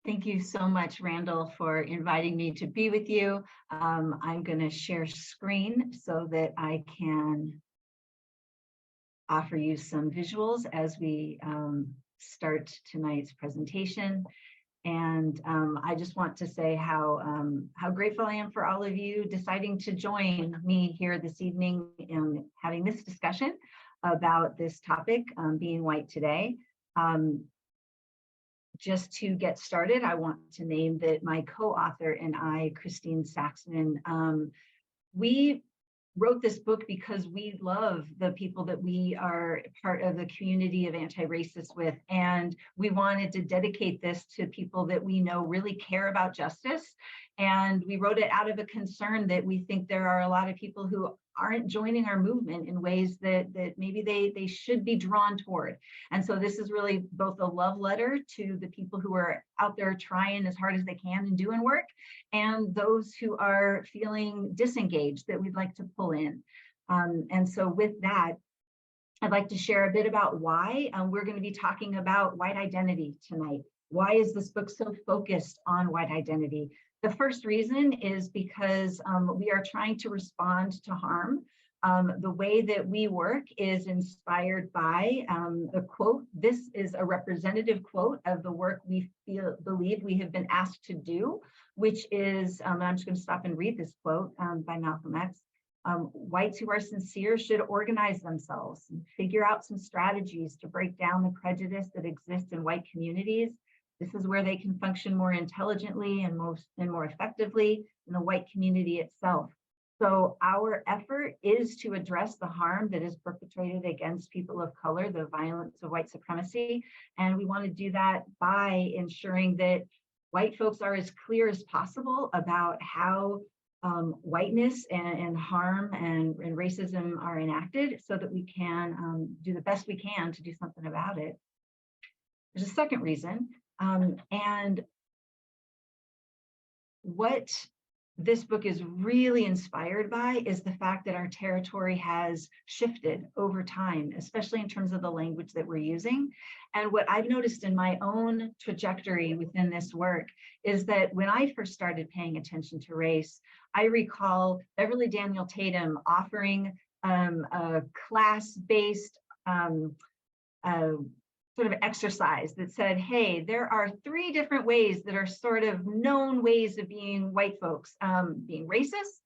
Thank you so much, Randall, for inviting me to be with you. I'm going to share screen so that I can offer you some visuals as we start tonight's presentation. And I just want to say how grateful I am for all of you deciding to join me here this evening in having this discussion about this topic, being white today. Just to get started, I want to name that my co-author and I, Christine Saxman, we wrote this book because we love the people that we are part of the community of anti-racists with, and we wanted to dedicate this to people that we know really care about justice. And we wrote it out of a concern that we think there are a lot of people who aren't joining our movement in ways that maybe they should be drawn toward. And so this is really both a love letter to the people who are out there trying as hard as they can and doing work, and those who are feeling disengaged that we'd like to pull in. And so with that, I'd like to share a bit about why we're going to be talking about white identity tonight. Why is this book so focused on white identity? The first reason is because we are trying to respond to harm. The way that we work is inspired by a quote. This is a representative quote of the work we believe we have been asked to do, which is, I'm just going to stop and read this quote by Malcolm X. Whites who are sincere should organize themselves and figure out some strategies to break down the prejudice that exists in white communities. This is where they can function more intelligently and more effectively in the white community itself. So our effort is to address the harm that is perpetrated against people of color, the violence of white supremacy. And we want to do that by ensuring that white folks are as clear as possible about how whiteness and harm and racism are enacted, so that we can do the best we can to do something about it. There's a second reason. And what this book is really inspired by is the fact that our territory has shifted over time, especially in terms of the language that we're using. And what I've noticed in my own trajectory within this work is that when I first started paying attention to race, I recall Beverly Daniel Tatum offering a class-based sort of exercise that said, hey, there are 3 different ways that are sort of known ways of being white folks, being racist,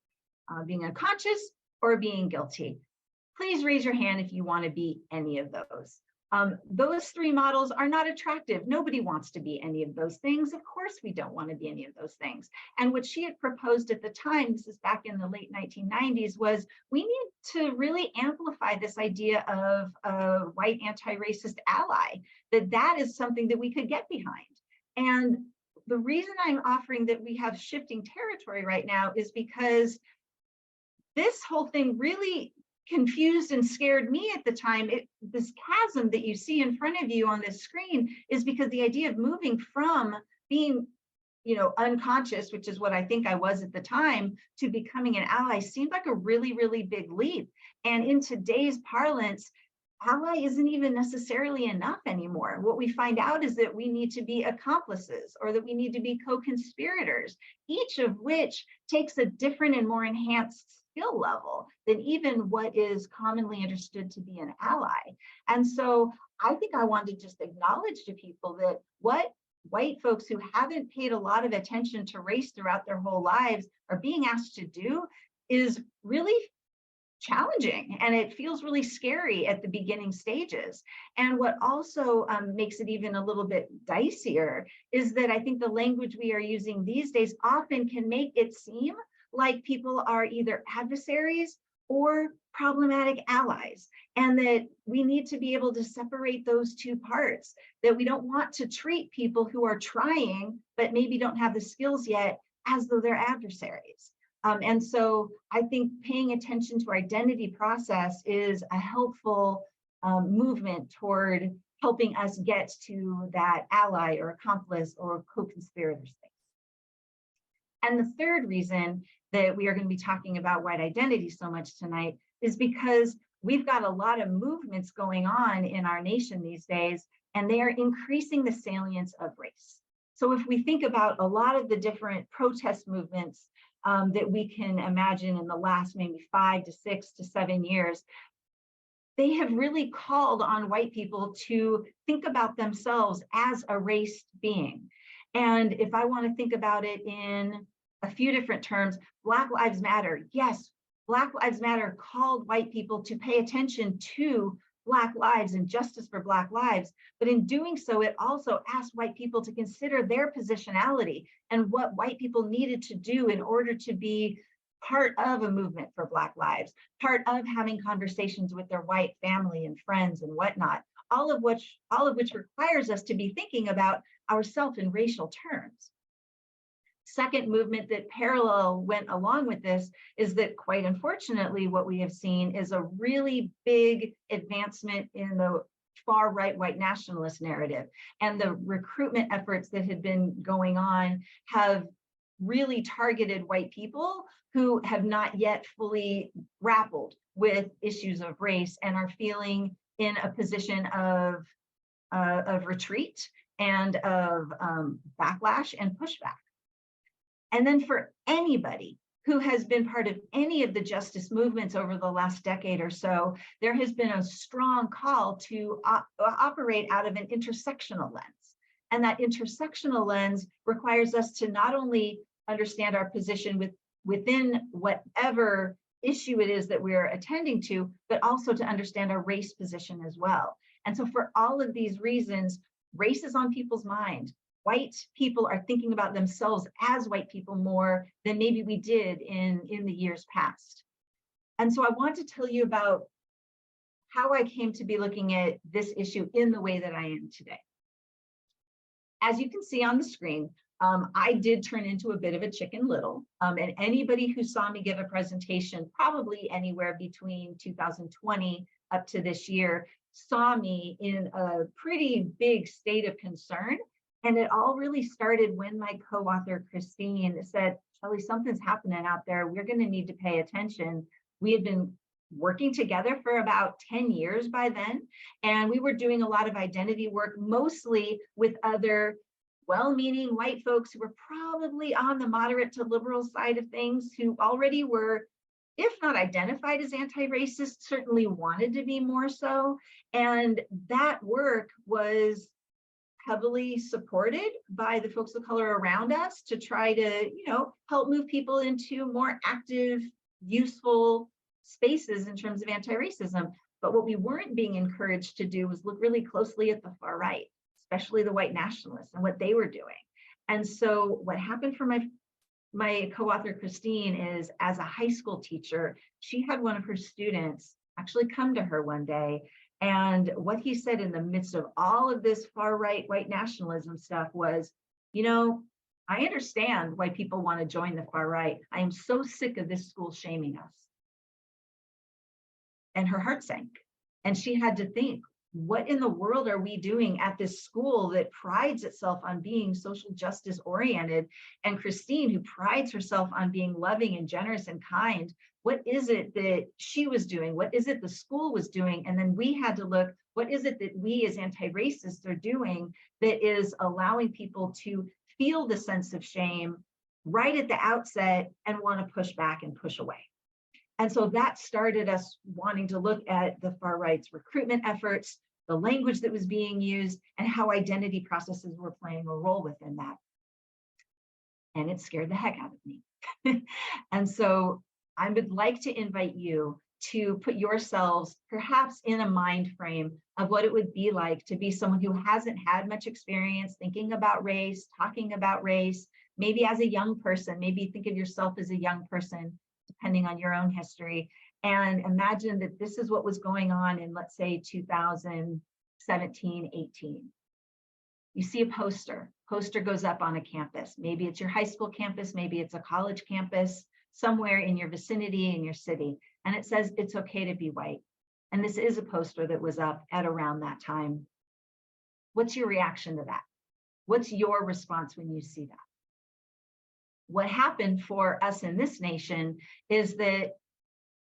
being unconscious, or being guilty. Please raise your hand if you want to be any of those. Those 3 models are not attractive. Nobody wants to be any of those things. Of course, we don't want to be any of those things. And what she had proposed at the time, this is back in the late 1990s, was we need to really amplify this idea of a white anti-racist ally, that is something that we could get behind. And the reason I'm offering that we have shifting territory right now is because this whole thing really confused and scared me at the time. This chasm that you see in front of you on this screen is because the idea of moving from being, unconscious, which is what I think I was at the time, to becoming an ally seemed like a really, really big leap. And in today's parlance, ally isn't even necessarily enough anymore. What we find out is that we need to be accomplices, or that we need to be co-conspirators, each of which takes a different and more enhanced skill level than even what is commonly understood to be an ally. And so I think I want to just acknowledge to people that what white folks who haven't paid a lot of attention to race throughout their whole lives are being asked to do is really challenging, and it feels really scary at the beginning stages. And what also makes it even a little bit dicier is that I think the language we are using these days often can make it seem like people are either adversaries or problematic allies, and that we need to be able to separate those 2 parts, that we don't want to treat people who are trying but maybe don't have the skills yet as though they're adversaries. And so I think paying attention to our identity process is a helpful movement toward helping us get to that ally or accomplice or co-conspirator space. And the third reason that we are going to be talking about white identity so much tonight is because we've got a lot of movements going on in our nation these days, and they are increasing the salience of race. So if we think about a lot of the different protest movements that we can imagine in the last maybe 5 to 6 to 7 years, they have really called on white people to think about themselves as a race being. And if I want to think about it in a few different terms, Black Lives Matter. Yes, Black Lives Matter called white people to pay attention to Black lives and justice for Black lives. But in doing so, it also asked white people to consider their positionality and what white people needed to do in order to be part of a movement for Black lives, part of having conversations with their white family and friends and whatnot, all of which requires us to be thinking about ourselves in racial terms. Second movement that parallel went along with this is that, quite unfortunately, what we have seen is a really big advancement in the far right white nationalist narrative. And the recruitment efforts that had been going on have really targeted white people who have not yet fully grappled with issues of race and are feeling in a position of retreat and of backlash and pushback. And then for anybody who has been part of any of the justice movements over the last decade or so, there has been a strong call to operate out of an intersectional lens. And that intersectional lens requires us to not only understand our position within whatever issue it is that we're attending to, but also to understand our race position as well. And so for all of these reasons, race is on people's mind. White people are thinking about themselves as white people more than maybe we did in the years past. And so I want to tell you about how I came to be looking at this issue in the way that I am today. As you can see on the screen, I did turn into a bit of a Chicken Little. And anybody who saw me give a presentation, probably anywhere between 2020 up to this year, saw me in a pretty big state of concern. And it all really started when my co-author, Christine, said, Shelly, something's happening out there. We're going to need to pay attention. We had been working together for about 10 years by then. And we were doing a lot of identity work, mostly with other well-meaning white folks who were probably on the moderate to liberal side of things, who already were, if not identified as anti-racist, certainly wanted to be more so. And that work was heavily supported by the folks of color around us to try to, help move people into more active, useful spaces in terms of anti-racism. But what we weren't being encouraged to do was look really closely at the far right, especially the white nationalists and what they were doing. And so what happened for my co-author, Christine, is as a high school teacher, she had one of her students actually come to her one day. And what he said in the midst of all of this far right white nationalism stuff was, I understand why people want to join the far right. I am so sick of this school shaming us. And her heart sank. And she had to think, what in the world are we doing at this school that prides itself on being social justice oriented? And Christine, who prides herself on being loving and generous and kind, what is it that she was doing? What is it the school was doing? And then we had to look, what is it that we as anti-racists are doing that is allowing people to feel the sense of shame right at the outset and want to push back and push away? And so that started us wanting to look at the far right's recruitment efforts, the language that was being used, and how identity processes were playing a role within that. And it scared the heck out of me. And so I would like to invite you to put yourselves perhaps in a mind frame of what it would be like to be someone who hasn't had much experience thinking about race, talking about race, maybe as a young person, maybe think of yourself as a young person, depending on your own history, and imagine that this is what was going on in, let's say, 2017, 18. You see a poster goes up on a campus. Maybe it's your high school campus, maybe it's a college campus, somewhere in your vicinity, in your city. And it says, it's okay to be white. And this is a poster that was up at around that time. What's your reaction to that? What's your response when you see that? What happened for us in this nation is that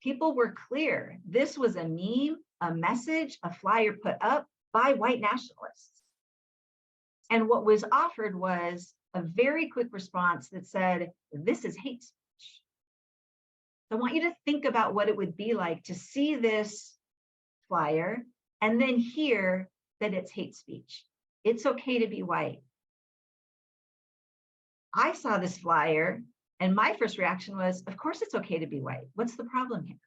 people were clear. This was a meme, a message, a flyer put up by white nationalists. And what was offered was a very quick response that said, this is hate speech. So I want you to think about what it would be like to see this flyer and then hear that it's hate speech. It's okay to be white. I saw this flyer and my first reaction was, of course it's okay to be white. What's the problem here?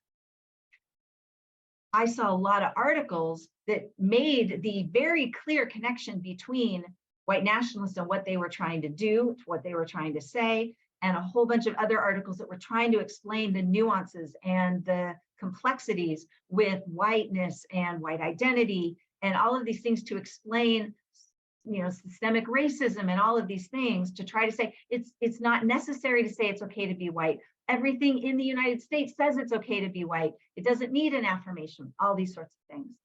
I saw a lot of articles that made the very clear connection between white nationalists and what they were trying to do, what they were trying to say, and a whole bunch of other articles that were trying to explain the nuances and the complexities with whiteness and white identity and all of these things to explain, systemic racism and all of these things, to try to say it's not necessary to say it's okay to be white. Everything in the United States says it's okay to be white. It doesn't need an affirmation, all these sorts of things.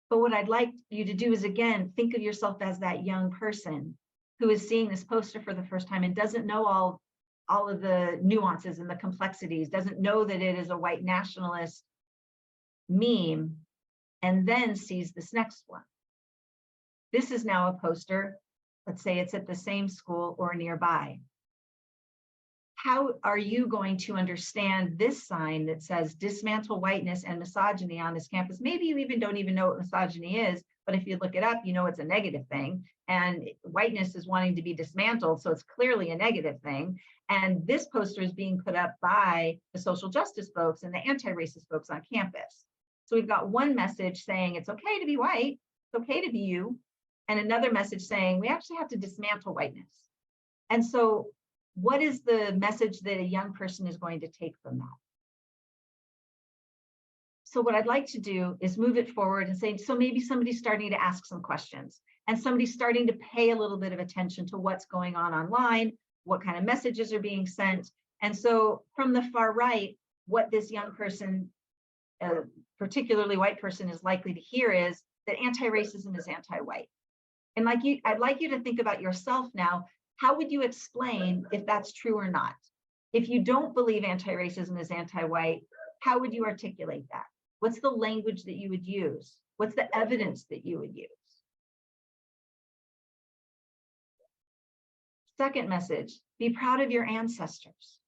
But what I'd like you to do is, again, think of yourself as that young person who is seeing this poster for the first time and doesn't know all of the nuances and the complexities, doesn't know that it is a white nationalist meme, and then sees this next one. This is now a poster, let's say it's at the same school or nearby. How are you going to understand this sign that says dismantle whiteness and misogyny on this campus? Maybe you even don't even know what misogyny is, but if you look it up, you know it's a negative thing. And whiteness is wanting to be dismantled, so it's clearly a negative thing. And this poster is being put up by the social justice folks and the anti-racist folks on campus. So we've got one message saying it's okay to be white, it's okay to be you, and another message saying we actually have to dismantle whiteness. And so what is the message that a young person is going to take from that? So what I'd like to do is move it forward and say, so maybe somebody's starting to ask some questions and somebody's starting to pay a little bit of attention to what's going on online, what kind of messages are being sent. And so from the far right, what this young person, particularly white person, is likely to hear is that anti-racism is anti-white. And I'd like you to think about yourself now. How would you explain if that's true or not? If you don't believe anti-racism is anti-white, how would you articulate that? What's the language that you would use? What's the evidence that you would use? Second message, be proud of your ancestors.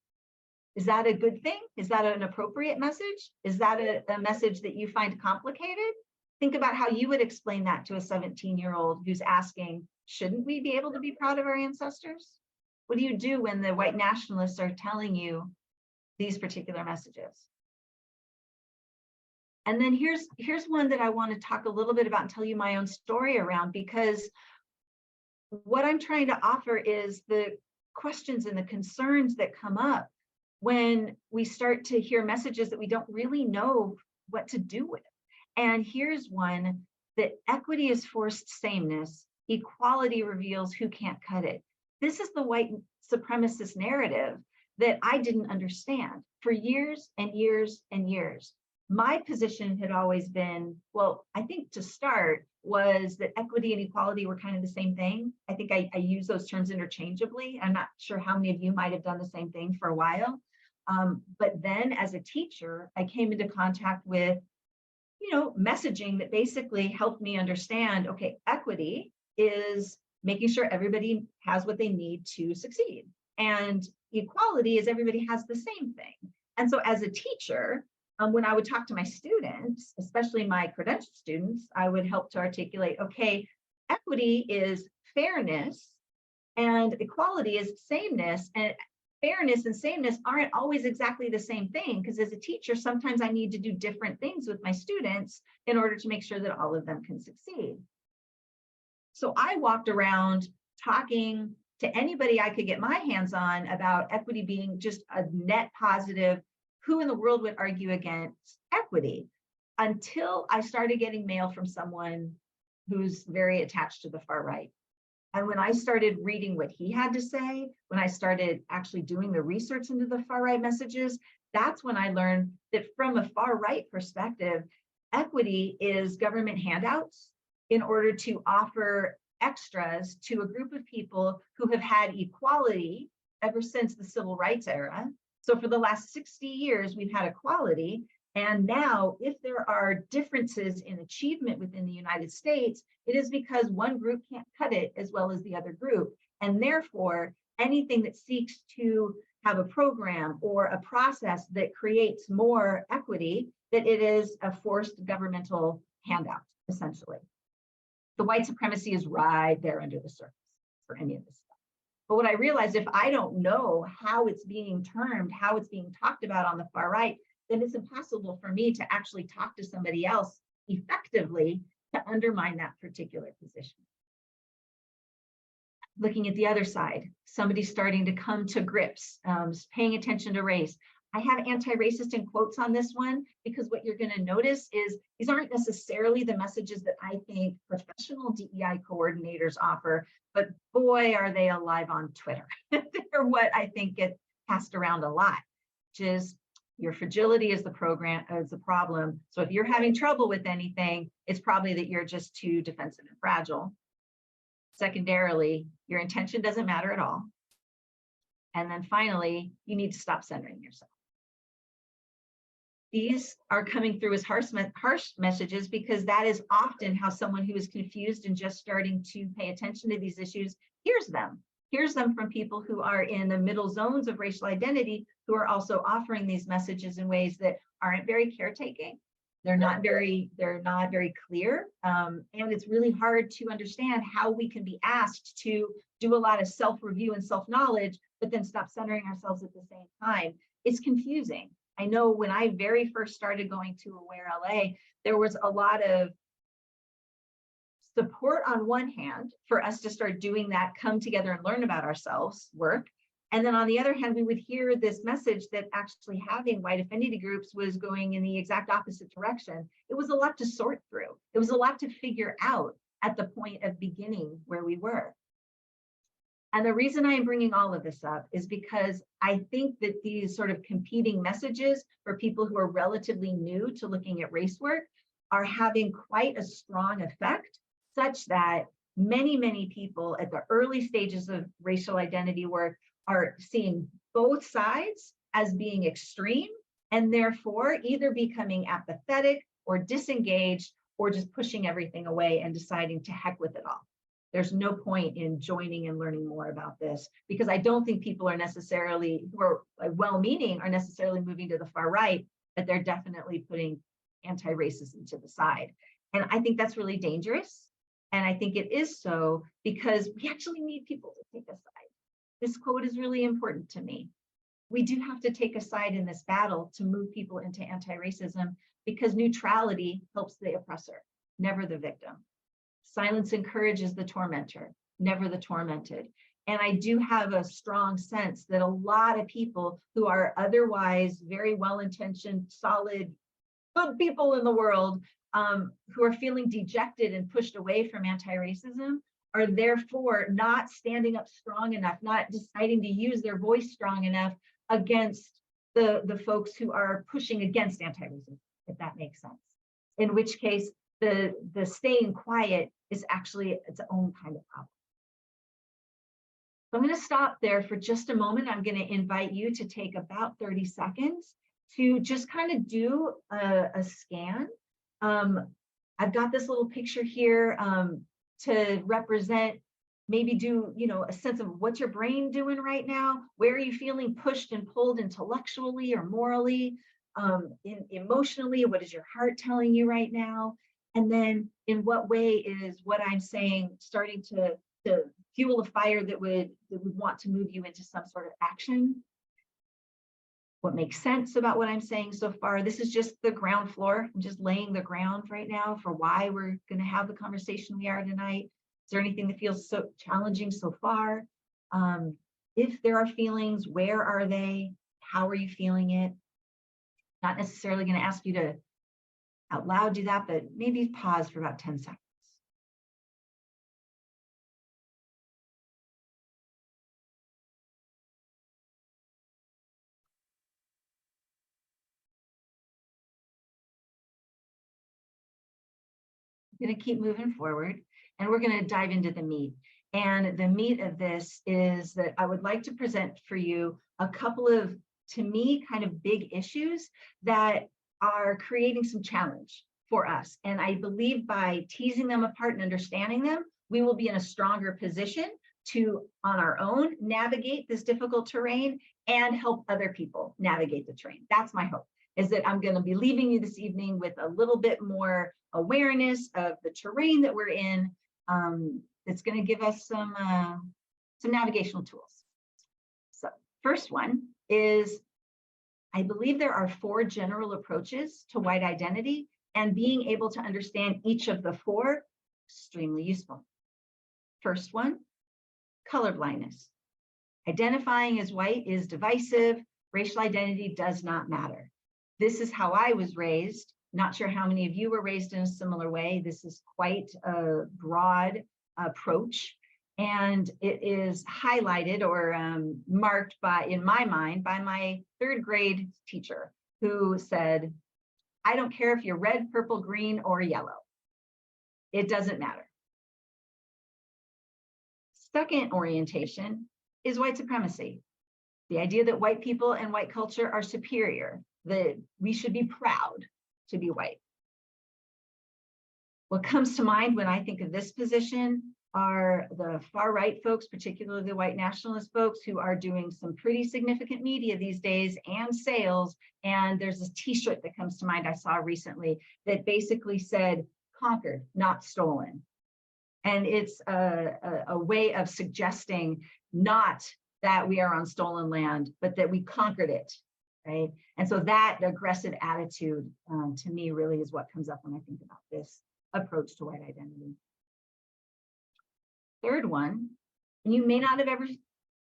Is that a good thing? Is that an appropriate message? Is that a message that you find complicated? Think about how you would explain that to a 17-year-old who's asking, shouldn't we be able to be proud of our ancestors? What do you do when the white nationalists are telling you these particular messages? And then here's one that I want to talk a little bit about and tell you my own story around, because what I'm trying to offer is the questions and the concerns that come up when we start to hear messages that we don't really know what to do with. And here's one, that equity is forced sameness, equality reveals who can't cut it. This is the white supremacist narrative that I didn't understand for years and years and years. My position had always been, well, I think to start was that equity and equality were kind of the same thing. I think I use those terms interchangeably. I'm not sure how many of you might have done the same thing for a while. But then as a teacher, I came into contact with, messaging that basically helped me understand, okay, equity is making sure everybody has what they need to succeed. And equality is everybody has the same thing. And so as a teacher, when I would talk to my students, especially my credentialed students, I would help to articulate, okay, equity is fairness and equality is sameness. And fairness and sameness aren't always exactly the same thing, because as a teacher, sometimes I need to do different things with my students in order to make sure that all of them can succeed. So I walked around talking to anybody I could get my hands on about equity being just a net positive. Who in the world would argue against equity? Until I started getting mail from someone who's very attached to the far right. And when I started reading what he had to say, when I started actually doing the research into the far right messages, that's when I learned that from a far right perspective, equity is government handouts in order to offer extras to a group of people who have had equality ever since the civil rights era. So for the last 60 years, we've had equality, And now, if there are differences in achievement within the United States, it is because one group can't cut it as well as the other group. And therefore, anything that seeks to have a program or a process that creates more equity, that it is a forced governmental handout, essentially. The white supremacy is right there under the surface for any of this stuff. But what I realized, if I don't know how it's being termed, how it's being talked about on the far right, then it's impossible for me to actually talk to somebody else effectively to undermine that particular position. Looking at the other side, somebody starting to come to grips, paying attention to race. I have anti-racist in quotes on this one, because what you're going to notice is these aren't necessarily the messages that I think professional DEI coordinators offer, but boy, are they alive on Twitter. They're what I think get passed around a lot, which is your fragility is the problem. So if you're having trouble with anything, it's probably that you're just too defensive and fragile. Secondarily, your intention doesn't matter at all. And then finally, you need to stop centering yourself. These are coming through as harsh messages, because that is often how someone who is confused and just starting to pay attention to these issues hears them. Hears them from people who are in the middle zones of racial identity, who are also offering these messages in ways that aren't very caretaking. They're not very clear. And it's really hard to understand how we can be asked to do a lot of self-review and self-knowledge, but then stop centering ourselves at the same time. It's confusing. I know when I very first started going to Aware LA, there was a lot of support on one hand for us to start doing that come together and learn about ourselves work. And then on the other hand, we would hear this message that actually having white affinity groups was going in the exact opposite direction. It was a lot to sort through. It was a lot to figure out at the point of beginning where we were. And the reason I'm bringing all of this up is because I think that these sort of competing messages for people who are relatively new to looking at race work are having quite a strong effect, such that many, many people at the early stages of racial identity work are seeing both sides as being extreme, and therefore either becoming apathetic or disengaged, or just pushing everything away and deciding to heck with it all. There's no point in joining and learning more about this, because I don't think people are necessarily, who are well-meaning, are necessarily moving to the far right, but they're definitely putting anti-racism to the side. And I think that's really dangerous. And I think it is so because we actually need people to take a side. This quote is really important to me. We do have to take a side in this battle to move people into anti-racism, because neutrality helps the oppressor, never the victim. Silence encourages the tormentor, never the tormented. And I do have a strong sense that a lot of people who are otherwise very well-intentioned, solid, good people in the world, who are feeling dejected and pushed away from anti-racism, are therefore not standing up strong enough, not deciding to use their voice strong enough against the folks who are pushing against anti-racism, if that makes sense. In which case, the staying quiet is actually its own kind of problem. So I'm going to stop there for just a moment. I'm going to invite you to take about 30 seconds to just kind of do a scan. I've got this little picture here to represent, maybe do, a sense of what's your brain doing right now? Where are you feeling pushed and pulled intellectually or morally, emotionally? What is your heart telling you right now? And then in what way is what I'm saying starting to fuel a fire that would want to move you into some sort of action? What makes sense about what I'm saying so far? This is just the ground floor. I'm just laying the ground right now for why we're going to have the conversation we are tonight. Is there anything that feels so challenging so far? If there are feelings, where are they? How are you feeling it? Not necessarily going to ask you to out loud do that, but maybe pause for about 10 seconds. I'm going to keep moving forward, and we're going to dive into the meat. And the meat of this is that I would like to present for you a couple of, to me, kind of big issues that are creating some challenge for us. And I believe by teasing them apart and understanding them, we will be in a stronger position to, on our own, navigate this difficult terrain and help other people navigate the terrain. That's my hope, is that I'm going to be leaving you this evening with a little bit more awareness of the terrain that we're in. It's going to give us some navigational tools. So first one is, I believe there are 4 general approaches to white identity, and being able to understand each of the 4, extremely useful. First one, colorblindness. Identifying as white is divisive. Racial identity does not matter. This is how I was raised. Not sure how many of you were raised in a similar way. This is quite a broad approach, and it is highlighted or marked by, in my mind, by my 3rd grade teacher, who said, I don't care if you're red, purple, green, or yellow. It doesn't matter. Second orientation is white supremacy. The idea that white people and white culture are superior, that we should be proud to be white. What comes to mind when I think of this position are the far right folks, particularly the white nationalist folks, who are doing some pretty significant media these days and sales. And there's this t-shirt that comes to mind I saw recently that basically said, conquered, not stolen. And it's a way of suggesting not that we are on stolen land, but that we conquered it, right? And so that aggressive attitude, to me, really is what comes up when I think about this approach to white identity. Third one, and you may not have ever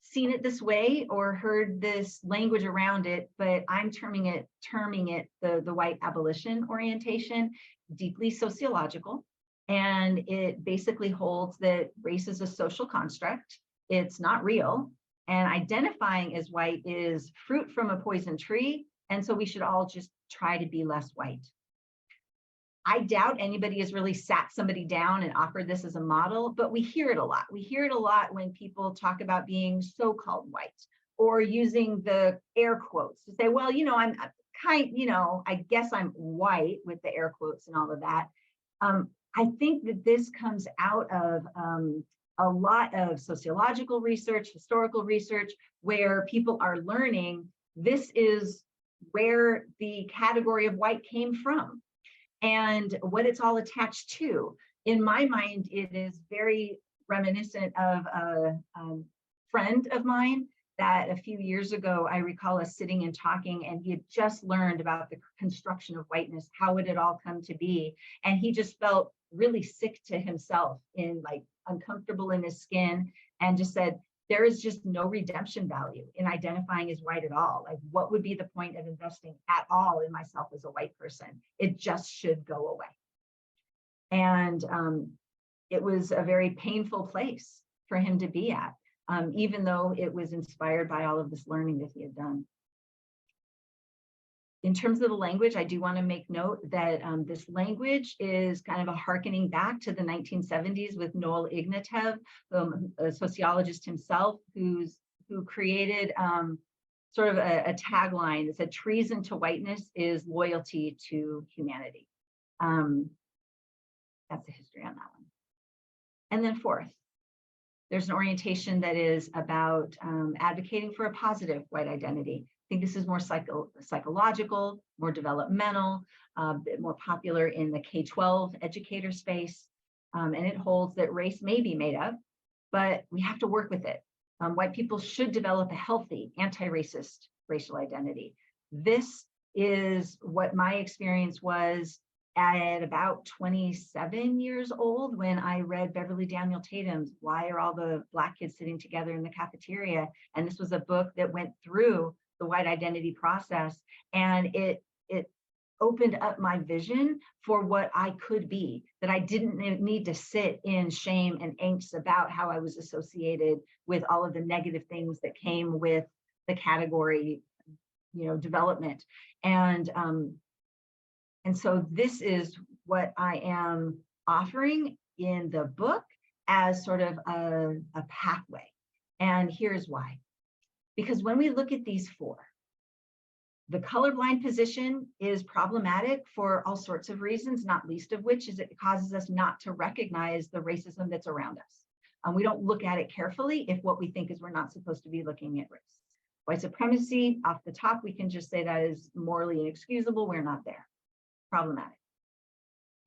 seen it this way or heard this language around it, but I'm terming it the white abolition orientation, deeply sociological. And it basically holds that race is a social construct. It's not real. And identifying as white is fruit from a poison tree. And so we should all just try to be less white. I doubt anybody has really sat somebody down and offered this as a model, but we hear it a lot. We hear it a lot when people talk about being so-called white, or using the air quotes to say, well, you know, I'm kind, you know, I guess I'm white, with the air quotes and all of that. I think that this comes out of a lot of sociological research, historical research, where people are learning this is where the category of white came from and what it's all attached to. In my mind, it is very reminiscent of a friend of mine that a few years ago, I recall us sitting and talking, and he had just learned about the construction of whiteness, how it had all come to be. And he just felt really sick to himself, in like uncomfortable in his skin, and just said, there is just no redemption value in identifying as white at all. Like, what would be the point of investing at all in myself as a white person? It just should go away. And it was a very painful place for him to be at, even though it was inspired by all of this learning that he had done. In terms of the language, I do want to make note that this language is kind of a hearkening back to the 1970s with Noel Ignatieff, a sociologist himself, who created sort of a tagline that said, treason to whiteness is loyalty to humanity. That's the history on that one. And then fourth, there's an orientation that is about advocating for a positive white identity. I think this is more psychological, more developmental, a bit more popular in the K-12 educator space. And it holds that race may be made up, but we have to work with it. White people should develop a healthy anti-racist racial identity. This is what my experience was at about 27 years old when I read Beverly Daniel Tatum's Why Are All the Black Kids Sitting Together in the Cafeteria? And this was a book that went through the white identity process, and it opened up my vision for what I could be, that I didn't need to sit in shame and angst about how I was associated with all of the negative things that came with the category, you know, development. And so this is what I am offering in the book as sort of a pathway. And here's why. Because when we look at these four, The colorblind position is problematic for all sorts of reasons, not least of which is it causes us not to recognize the racism that's around us. We don't look at it carefully if what we think is we're not supposed to be looking at race. White supremacy, off the top, we can just say that is morally inexcusable. We're not there. Problematic.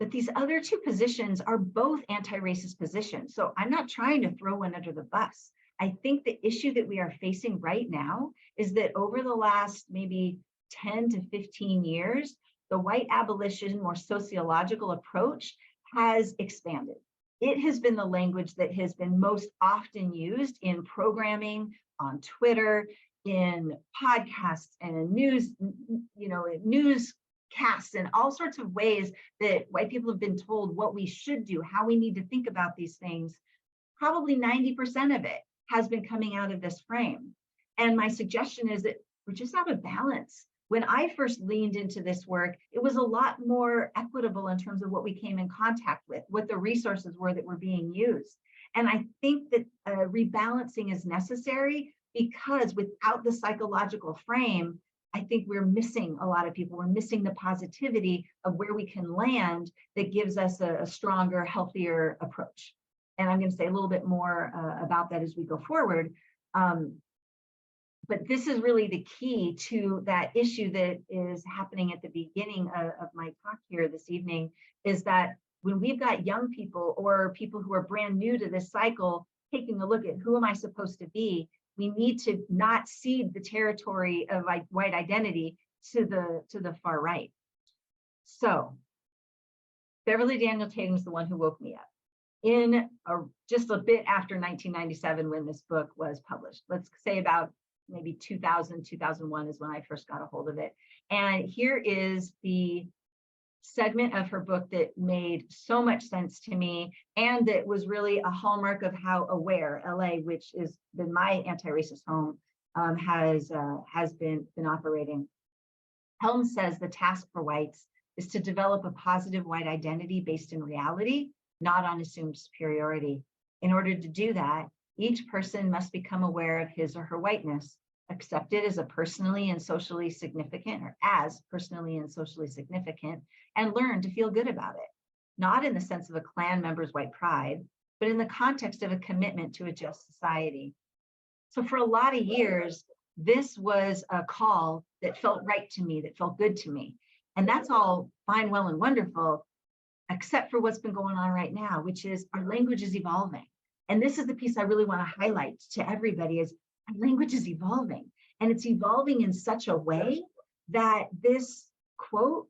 But these other two positions are both anti-racist positions. So I'm not trying to throw one under the bus. I think the issue that we are facing right now is that over the last maybe 10 to 15 years, the white abolition, more sociological approach has expanded. It has been the language that has been most often used in programming, on Twitter, in podcasts and news, newscasts, and all sorts of ways that white people have been told what we should do, how we need to think about these things. Probably 90% of it has been coming out of this frame. And my suggestion is that we're just out of balance. When I first leaned into this work, it was a lot more equitable in terms of what we came in contact with, what the resources were that were being used. And I think that rebalancing is necessary because without the psychological frame, I think we're missing a lot of people. We're missing the positivity of where we can land that gives us a stronger, healthier approach. And I'm going to say a little bit more about that as we go forward. But this is really the key to that issue that is happening at the beginning of my talk here this evening, is that when we've got young people or people who are brand new to this cycle, taking a look at who am I supposed to be, we need to not cede the territory of white identity to the far right. So Beverly Daniel Tatum's the one who woke me up. Just a bit after 1997 when this book was published. Let's say about maybe 2000, 2001 is when I first got a hold of it. And here is the segment of her book that made so much sense to me, and that was really a hallmark of how AWARE, LA, which has been my anti-racist home, has been operating. Helms says the task for whites is to develop a positive white identity based in reality, not on assumed superiority. In order to do that, each person must become aware of his or her whiteness, accept it as personally and socially significant, and learn to feel good about it, not in the sense of a Klan member's white pride, but in the context of a commitment to a just society. So for a lot of years, this was a call that felt right to me, that felt good to me. And that's all fine, well, and wonderful, except for what's been going on right now, which is our language is evolving. And this is the piece I really want to highlight to everybody is our language is evolving. And it's evolving in such a way that this quote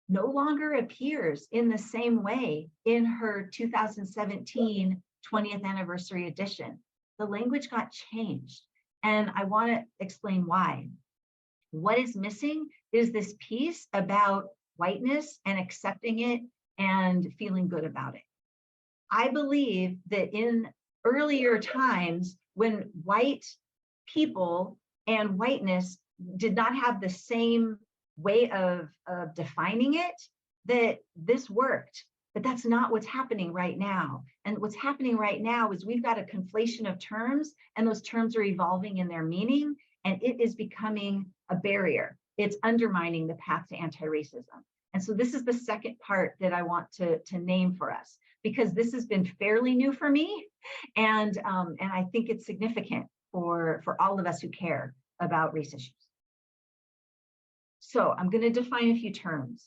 no longer appears in the same way in her 2017 20th anniversary edition. The language got changed. And I want to explain why. What is missing is this piece about whiteness and accepting it and feeling good about it. I believe that in earlier times when white people and whiteness did not have the same way of defining it, that this worked. But that's not what's happening right now. And what's happening right now is we've got a conflation of terms, and those terms are evolving in their meaning, and it is becoming a barrier. It's undermining the path to anti-racism. And so this is the second part that I want to name for us, because this has been fairly new for me, and I think it's significant for all of us who care about race issues. So I'm going to define a few terms.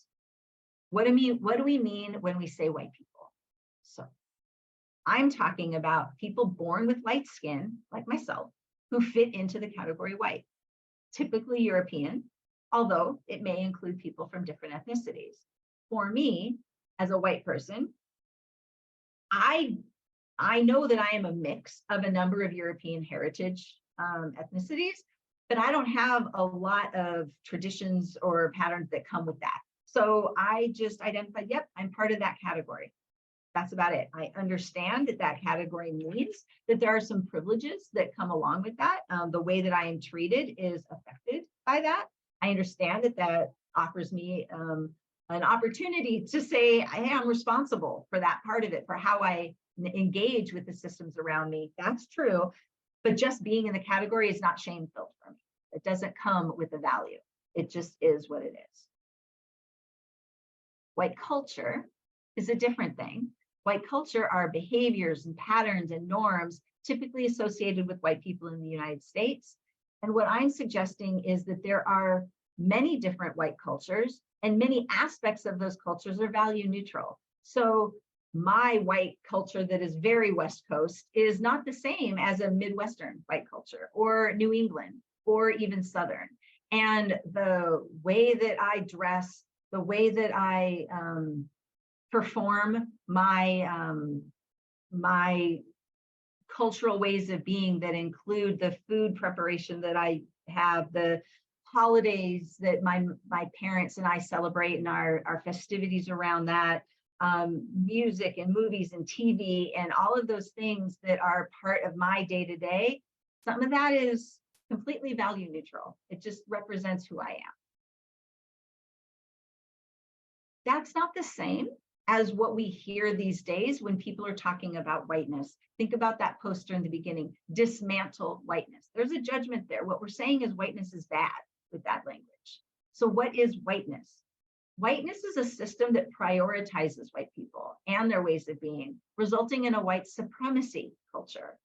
What do we mean when we say white people? So I'm talking about people born with light skin, like myself, who fit into the category white, typically European, although it may include people from different ethnicities. For me, as a white person, I know that I am a mix of a number of European heritage ethnicities, but I don't have a lot of traditions or patterns that come with that. So I just identified, yep, I'm part of that category. That's about it. I understand that that category means that there are some privileges that come along with that. The way that I am treated is affected by that. I understand that that offers me an opportunity to say I am responsible for that part of it, for how I engage with the systems around me. That's true. But just being in the category is not shame-filled for me. It doesn't come with a value. It just is what it is. White culture is a different thing. White culture are behaviors and patterns and norms typically associated with white people in the United States. And what I'm suggesting is that there are many different white cultures, and many aspects of those cultures are value neutral. So my white culture that is very West Coast is not the same as a Midwestern white culture, or New England, or even Southern. And the way that I dress, the way that I perform my cultural ways of being that include the food preparation that I have, the holidays that my parents and I celebrate, and our festivities around that, music and movies and TV and all of those things that are part of my day-to-day, some of that is completely value neutral. It just represents who I am. That's not the same as what we hear these days when people are talking about whiteness. Think about that poster in the beginning, dismantle whiteness. There's a judgment there. What we're saying is whiteness is bad with that language. So what is whiteness? Whiteness is a system that prioritizes white people and their ways of being, resulting in a white supremacy culture.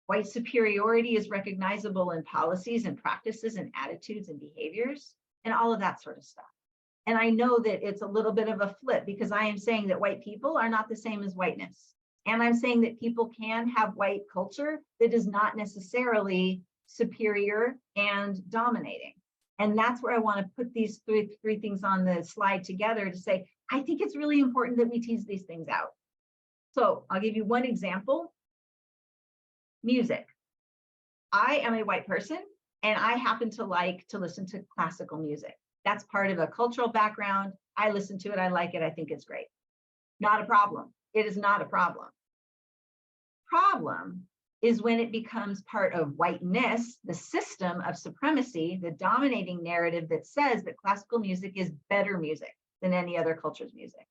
White superiority is recognizable in policies and practices and attitudes and behaviors and all of that sort of stuff. And I know that it's a little bit of a flip, because I am saying that white people are not the same as whiteness. And I'm saying that people can have white culture that is not necessarily superior and dominating. And that's where I want to put these three things on the slide together to say, I think it's really important that we tease these things out. So I'll give you one example. Music. I am a white person, and I happen to like to listen to classical music. That's part of a cultural background. I listen to it, I like it, I think it's great. Not a problem. It is not a problem. Problem is when it becomes part of whiteness, the system of supremacy, the dominating narrative that says that classical music is better music than any other culture's music.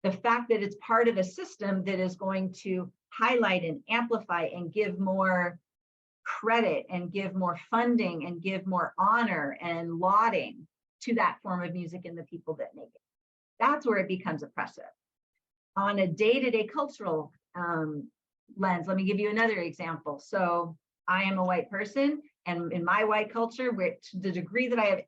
The fact that it's part of a system that is going to highlight and amplify and give more credit and give more funding and give more honor and lauding to that form of music and the people that make it. That's where it becomes oppressive. On a day-to-day cultural lens, let me give you another example. So I am a white person, and in my white culture, to the degree that I have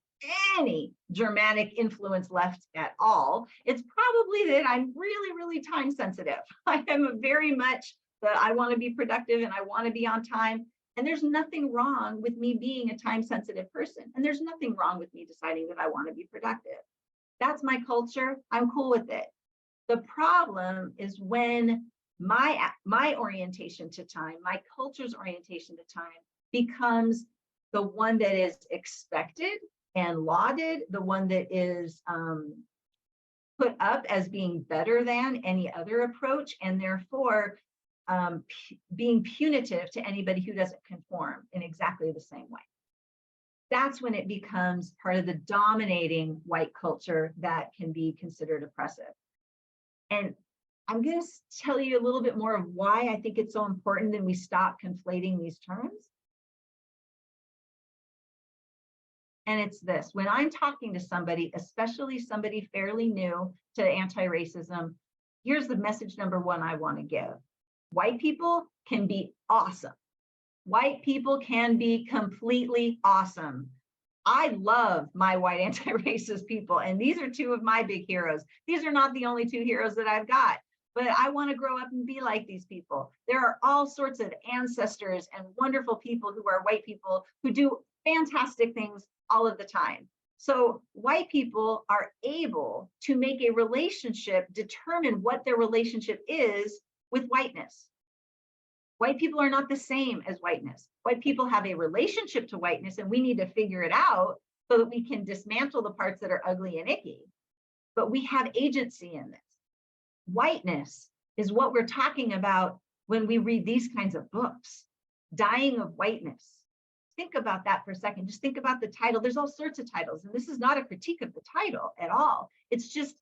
any Germanic influence left at all, it's probably that I'm really, really time sensitive. I am very much that I want to be productive and I want to be on time. And there's nothing wrong with me being a time sensitive person. And there's nothing wrong with me deciding that I want to be productive. That's my culture. I'm cool with it. The problem is when my orientation to time, my culture's orientation to time becomes the one that is expected and lauded, the one that is put up as being better than any other approach, and therefore being punitive to anybody who doesn't conform in exactly the same way. That's when it becomes part of the dominating white culture that can be considered oppressive. And I'm going to tell you a little bit more of why I think it's so important that we stop conflating these terms. And it's this: when I'm talking to somebody, especially somebody fairly new to anti-racism, here's the message number one I want to give. White people can be awesome. White people can be completely awesome. I love my white anti-racist people, and these are two of my big heroes. These are not the only two heroes that I've got, but I want to grow up and be like these people. There are all sorts of ancestors and wonderful people who are white people who do fantastic things all of the time. So white people are able to make a relationship, determine what their relationship is with whiteness. White people are not the same as whiteness. White people have a relationship to whiteness, and we need to figure it out so that we can dismantle the parts that are ugly and icky. But we have agency in this. Whiteness is what we're talking about when we read these kinds of books. Dying of whiteness. Think about that for a second. Just think about the title. There's all sorts of titles, and this is not a critique of the title at all. It's just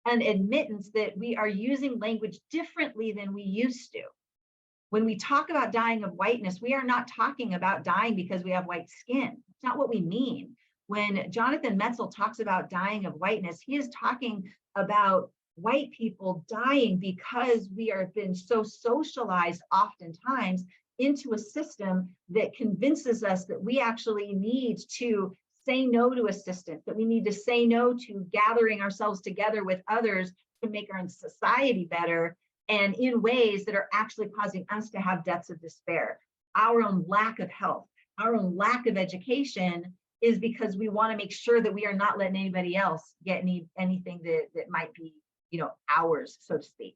an admittance that we are using language differently than we used to. When we talk about dying of whiteness, we are not talking about dying because we have white skin. It's not what we mean. When Jonathan Metzl talks about dying of whiteness, he is talking about white people dying because we are been so socialized oftentimes into a system that convinces us that we actually need to say no to assistance, that we need to say no to gathering ourselves together with others to make our society better, and in ways that are actually causing us to have deaths of despair. Our own lack of health, our own lack of education is because we want to make sure that we are not letting anybody else get anything that might be, ours, so to speak.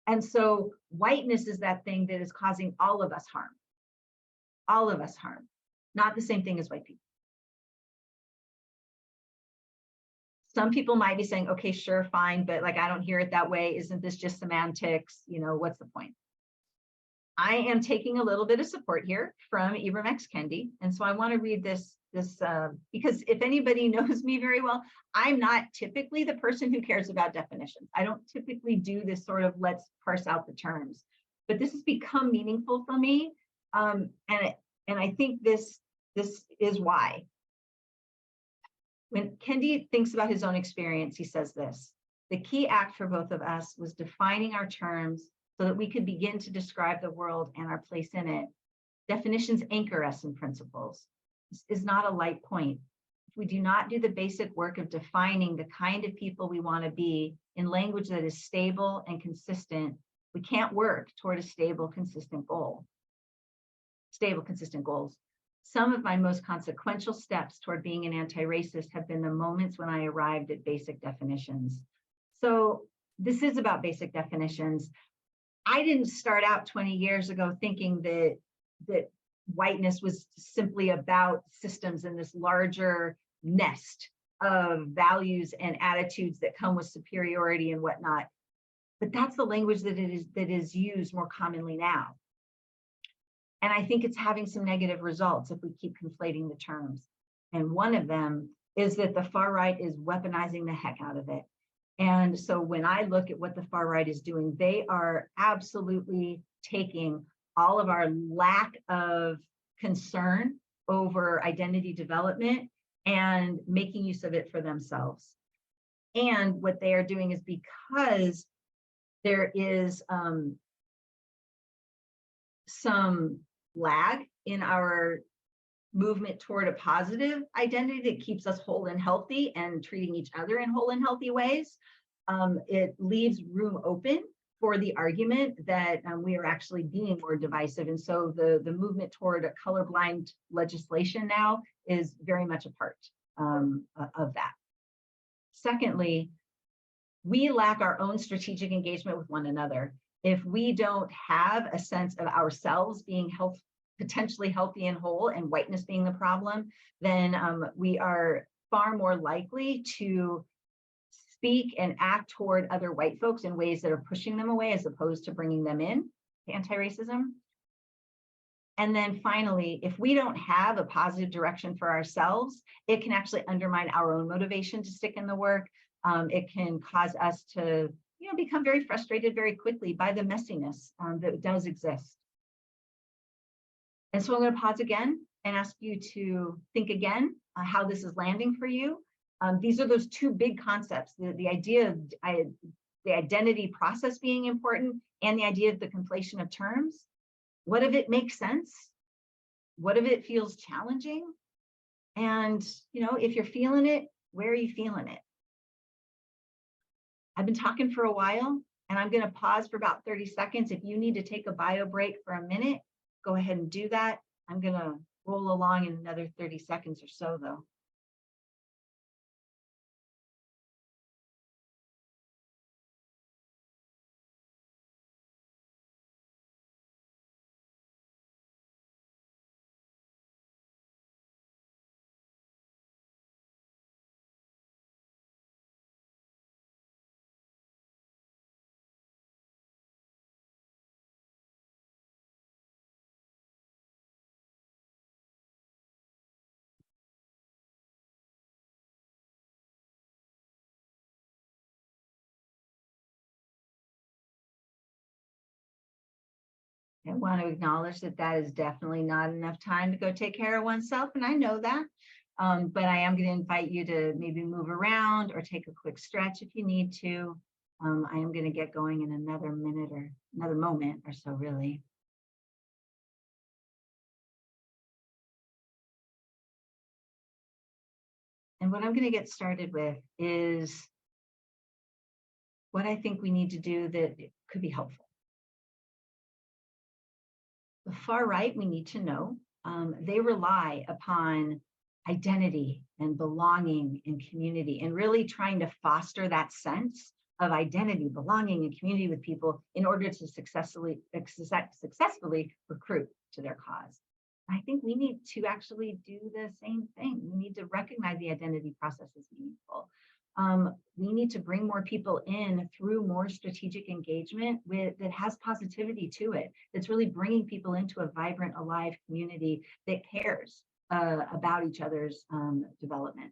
And so whiteness is that thing that is causing all of us harm. All of us harm. Not the same thing as white people. Some people might be saying, okay, sure, fine, but like, I don't hear it that way. Isn't this just semantics? What's the point? I am taking a little bit of support here from Ibram X. Kendi. And so I want to read this because if anybody knows me very well, I'm not typically the person who cares about definitions. I don't typically do this sort of let's parse out the terms, but this has become meaningful for me. And I think this is why. When Kendi thinks about his own experience, he says this: the key act for both of us was defining our terms so that we could begin to describe the world and our place in it. Definitions anchor us in principles. This is not a light point. If we do not do the basic work of defining the kind of people we want to be in language that is stable and consistent, we can't work toward a stable, consistent goal. Stable, consistent goals. Some of my most consequential steps toward being an anti-racist have been the moments when I arrived at basic definitions. So this is about basic definitions. I didn't start out 20 years ago thinking that whiteness was simply about systems in this larger nest of values and attitudes that come with superiority and whatnot. But that's the language that is used more commonly now. And I think it's having some negative results if we keep conflating the terms. And one of them is that the far right is weaponizing the heck out of it. And so when I look at what the far right is doing, they are absolutely taking all of our lack of concern over identity development and making use of it for themselves. And what they are doing is because there is some lag in our movement toward a positive identity that keeps us whole and healthy and treating each other in whole and healthy ways, it leaves room open for the argument that we are actually being more divisive. And so the movement toward a colorblind legislation now is very much a part of that. Secondly, we lack our own strategic engagement with one another. If we don't have a sense of ourselves being potentially healthy and whole, and whiteness being the problem, then we are far more likely to speak and act toward other white folks in ways that are pushing them away as opposed to bringing them in to anti-racism. And then finally, if we don't have a positive direction for ourselves, it can actually undermine our own motivation to stick in the work. It can cause us to become very frustrated very quickly by the messiness that does exist. And so I'm going to pause again and ask you to think again how this is landing for you. These are those two big concepts, the idea of the identity process being important and the idea of the conflation of terms. What if it makes sense? What if it feels challenging? And, if you're feeling it, where are you feeling it? I've been talking for a while, and I'm going to pause for about 30 seconds. If you need to take a bio break for a minute, go ahead and do that. I'm going to roll along in another 30 seconds or so, though. I want to acknowledge that is definitely not enough time to go take care of oneself, and I know that. But I am going to invite you to maybe move around or take a quick stretch if you need to. I am going to get going in another minute or another moment or so, really. And what I'm going to get started with is what I think we need to do that could be helpful. The far right, we need to know, they rely upon identity and belonging and community and really trying to foster that sense of identity, belonging, and community with people in order to successfully recruit to their cause. I think we need to actually do the same thing. We need to recognize the identity process as meaningful. We need to bring more people in through more strategic engagement that has positivity to it. That's really bringing people into a vibrant, alive community that cares about each other's development.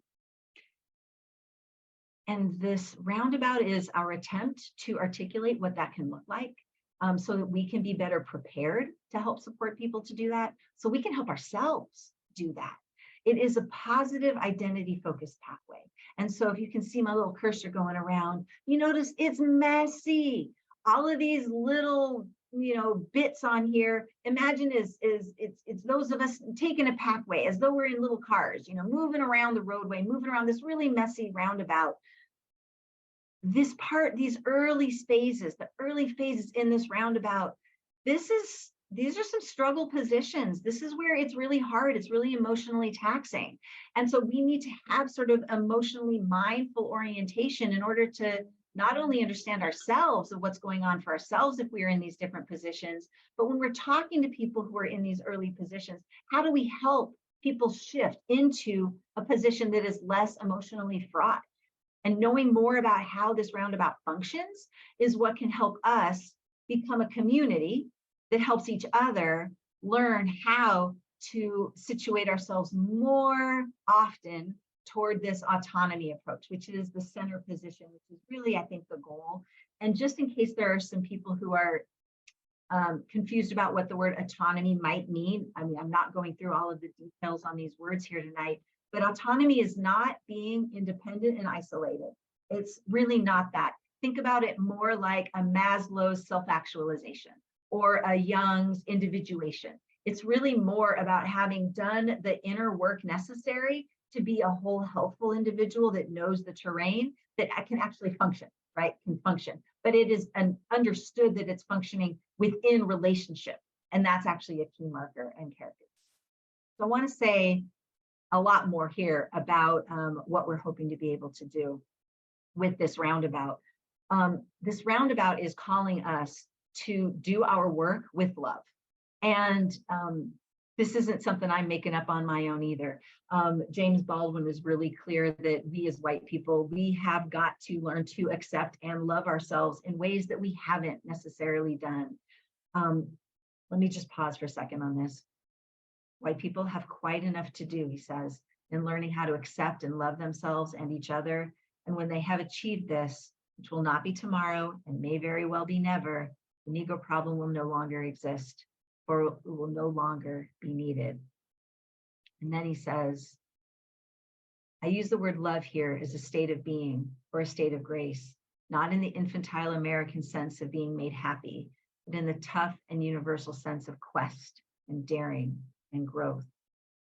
And this roundabout is our attempt to articulate what that can look like, so that we can be better prepared to help support people to do that, so we can help ourselves do that. It is a positive identity-focused pathway. And so if you can see my little cursor going around, you notice it's messy. All of these little, bits on here, imagine it's those of us taking a pathway as though we're in little cars, moving around the roadway, moving around this really messy roundabout. This part, these early phases, the early phases in this roundabout, these are some struggle positions. This is where it's really hard. It's really emotionally taxing. And so we need to have sort of emotionally mindful orientation in order to not only understand ourselves of what's going on for ourselves if we are in these different positions, but when we're talking to people who are in these early positions, how do we help people shift into a position that is less emotionally fraught? And knowing more about how this roundabout functions is what can help us become a community that helps each other learn how to situate ourselves more often toward this autonomy approach, which is the center position, which is really, I think, the goal. And just in case there are some people who are confused about what the word autonomy might mean, I mean, I'm not going through all of the details on these words here tonight, but autonomy is not being independent and isolated. It's really not that. Think about it more like a Maslow's self-actualization or a Jung's individuation. It's really more about having done the inner work necessary to be a whole healthful individual that knows the terrain, that can actually function, right? Can function. But it is understood that it's functioning within relationship. And that's actually a key marker and character. So I want to say a lot more here about what we're hoping to be able to do with this roundabout. This roundabout is calling us to do our work with love. And this isn't something I'm making up on my own either. James Baldwin was really clear that we as white people, we have got to learn to accept and love ourselves in ways that we haven't necessarily done. Let me just pause for a second on this. White people have quite enough to do, he says, in learning how to accept and love themselves and each other. And when they have achieved this, which will not be tomorrow and may very well be never, the Negro problem will no longer exist, or it will no longer be needed. And then he says, I use the word love here as a state of being or a state of grace, not in the infantile American sense of being made happy, but in the tough and universal sense of quest and daring and growth.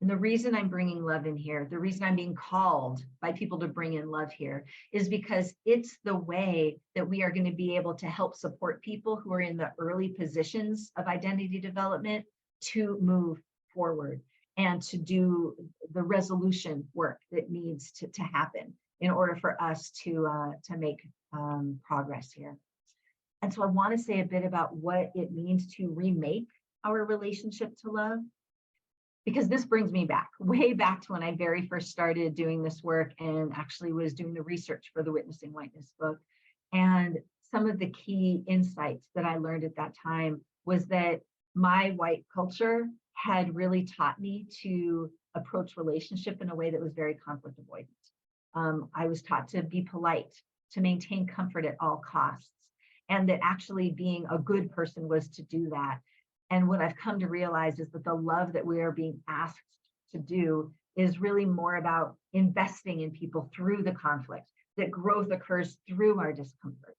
And the reason I'm bringing love in here, the reason I'm being called by people to bring in love here, is because it's the way that we are going to be able to help support people who are in the early positions of identity development to move forward and to do the resolution work that needs to happen in order for us to make progress here. And so I want to say a bit about what it means to remake our relationship to love, because this brings me back, way back to when I very first started doing this work and actually was doing the research for the Witnessing Whiteness book. And some of the key insights that I learned at that time was that my white culture had really taught me to approach relationship in a way that was very conflict avoidant. I was taught to be polite, to maintain comfort at all costs, and that actually being a good person was to do that. And what I've come to realize is that the love that we are being asked to do is really more about investing in people through the conflict, that growth occurs through our discomfort.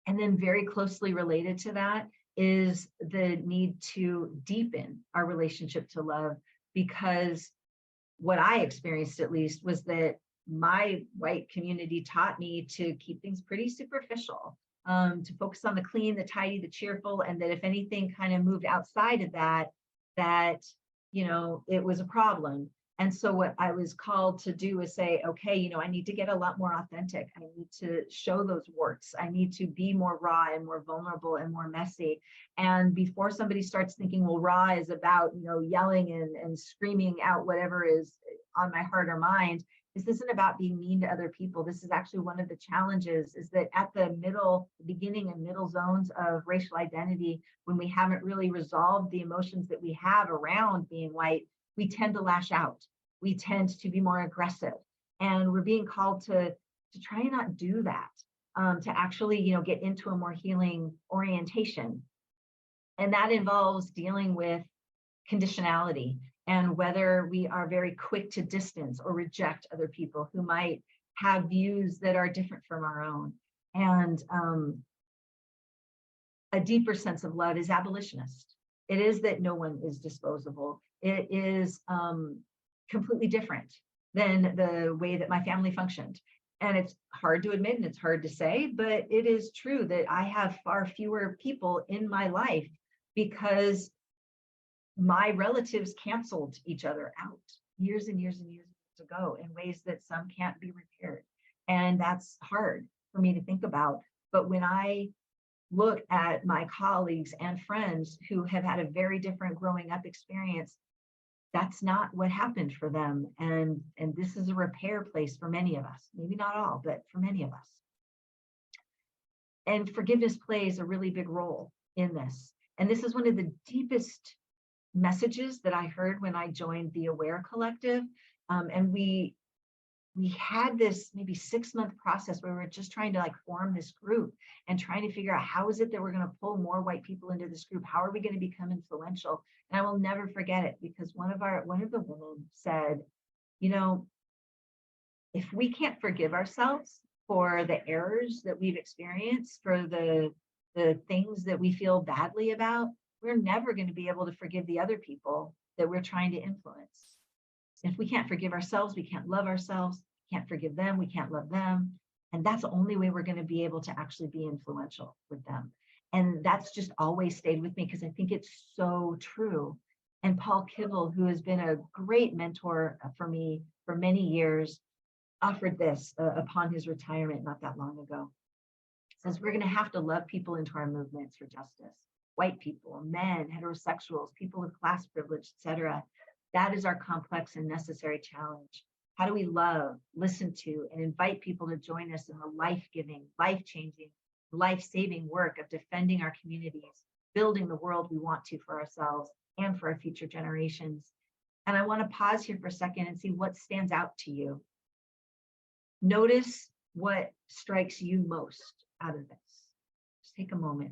And then very closely related to that is the need to deepen our relationship to love, because what I experienced, at least, was that my white community taught me to keep things pretty superficial, to focus on the clean, the tidy, the cheerful, and that if anything kind of moved outside of that, it was a problem. And so what I was called to do is say, okay, I need to get a lot more authentic. I need to show those warts. I need to be more raw and more vulnerable and more messy. And before somebody starts thinking, well, raw is about, yelling and screaming out whatever is on my heart or mind, this isn't about being mean to other people. This is actually one of the challenges, is that at the beginning and middle zones of racial identity, when we haven't really resolved the emotions that we have around being white, we tend to lash out. We tend to be more aggressive. And we're being called to try and not do that, to actually, get into a more healing orientation. And that involves dealing with conditionality, and whether we are very quick to distance or reject other people who might have views that are different from our own. And a deeper sense of love is abolitionist. It is that no one is disposable. It is completely different than the way that my family functioned. And it's hard to admit and it's hard to say, but it is true that I have far fewer people in my life because my relatives canceled each other out years and years and years ago in ways that some can't be repaired. And that's hard for me to think about. But when I look at my colleagues and friends who have had a very different growing up experience, that's not what happened for them. And this is a repair place for many of us, maybe not all, but for many of us. And forgiveness plays a really big role in this. And this is one of the deepest messages that I heard when I joined the Aware Collective. And we had this maybe 6-month process where we were just trying to form this group and trying to figure out how is it that we're going to pull more white people into this group? How are we going to become influential? And I will never forget it, because one of the women said, if we can't forgive ourselves for the errors that we've experienced, for the things that we feel badly about, we're never going to be able to forgive the other people that we're trying to influence. If we can't forgive ourselves, we can't love ourselves, can't forgive them, we can't love them. And that's the only way we're going to be able to actually be influential with them. And that's just always stayed with me because I think it's so true. And Paul Kibble, who has been a great mentor for me for many years, offered this upon his retirement not that long ago. He says, we're going to have to love people into our movements for justice. White people, men, heterosexuals, people with class privilege, etc. That is our complex and necessary challenge. How do we love, listen to, and invite people to join us in the life-giving, life-changing, life-saving work of defending our communities, building the world we want to for ourselves and for our future generations? And I want to pause here for a second and see what stands out to you. Notice what strikes you most out of this. Just take a moment.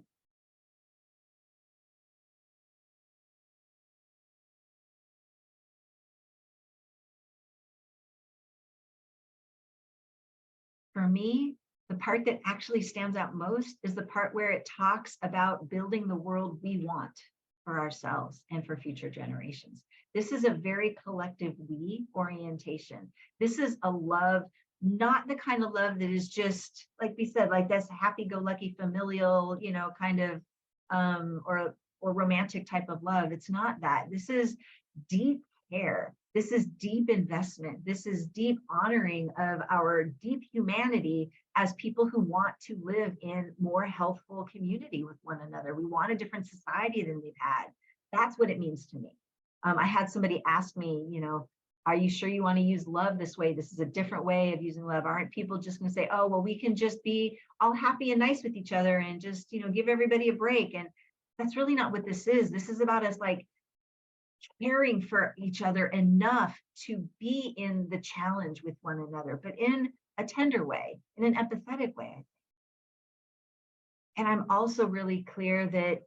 For me, the part that actually stands out most is the part where it talks about building the world we want for ourselves and for future generations. This is a very collective we orientation. This is a love, not the kind of love that is just, like we said, like this happy-go-lucky familial, kind of, or romantic type of love. It's not that. This is deep care. This is deep investment. This is deep honoring of our deep humanity as people who want to live in more healthful community with one another. We want a different society than we've had. That's what it means to me. I had somebody ask me, are you sure you want to use love this way? This is a different way of using love. Aren't people just going to say, oh, well, we can just be all happy and nice with each other and just, give everybody a break? And that's really not what this is. This is about us caring for each other enough to be in the challenge with one another, but in a tender way, in an empathetic way. And I'm also really clear that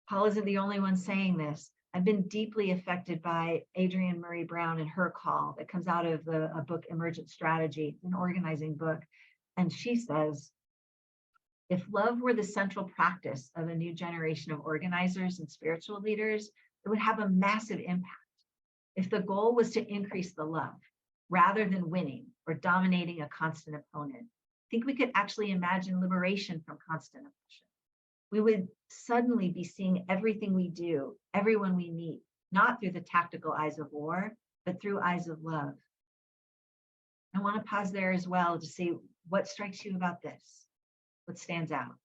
Paul isn't the only one saying this. I've been deeply affected by Adrienne Murray Brown and her call that comes out of a book, Emergent Strategy, an organizing book. And she says, if love were the central practice of a new generation of organizers and spiritual leaders, it would have a massive impact. If the goal was to increase the love rather than winning or dominating a constant opponent, I think we could actually imagine liberation from constant oppression. We would suddenly be seeing everything we do, everyone we meet, not through the tactical eyes of war, but through eyes of love. I want to pause there as well to see what strikes you about this, what stands out.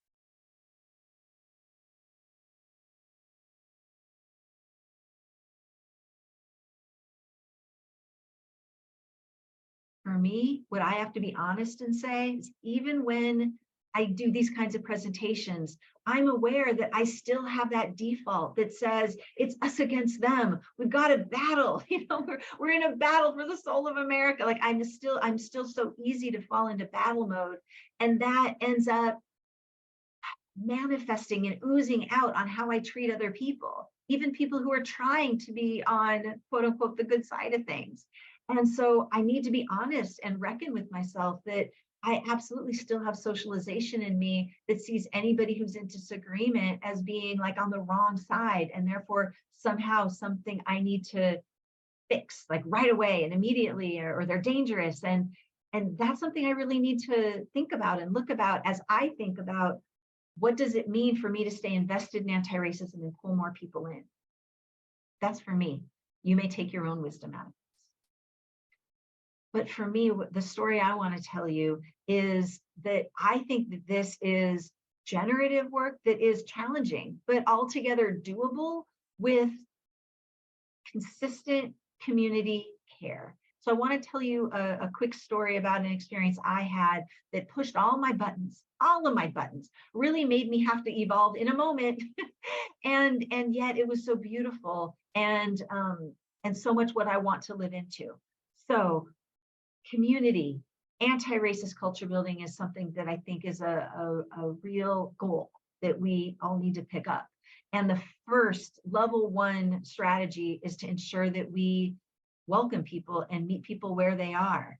For me, what I have to be honest and say is even when I do these kinds of presentations, I'm aware that I still have that default that says it's us against them. We've got a battle. We're in a battle for the soul of America. Like I'm still so easy to fall into battle mode. And that ends up manifesting and oozing out on how I treat other people, even people who are trying to be on quote unquote the good side of things. And so I need to be honest and reckon with myself that I absolutely still have socialization in me that sees anybody who's in disagreement as being like on the wrong side, and therefore somehow something I need to fix like right away and immediately, or they're dangerous. And that's something I really need to think about and look about as I think about what does it mean for me to stay invested in anti-racism and pull more people in. That's for me. You may take your own wisdom out of it. But for me, the story I want to tell you is that I think that this is generative work that is challenging, but altogether doable with consistent community care. So I want to tell you a quick story about an experience I had that pushed all of my buttons, really made me have to evolve in a moment. and yet it was so beautiful and so much what I want to live into. So community, anti-racist culture building is something that I think is a real goal that we all need to pick up. And the first level 1 strategy is to ensure that we welcome people and meet people where they are.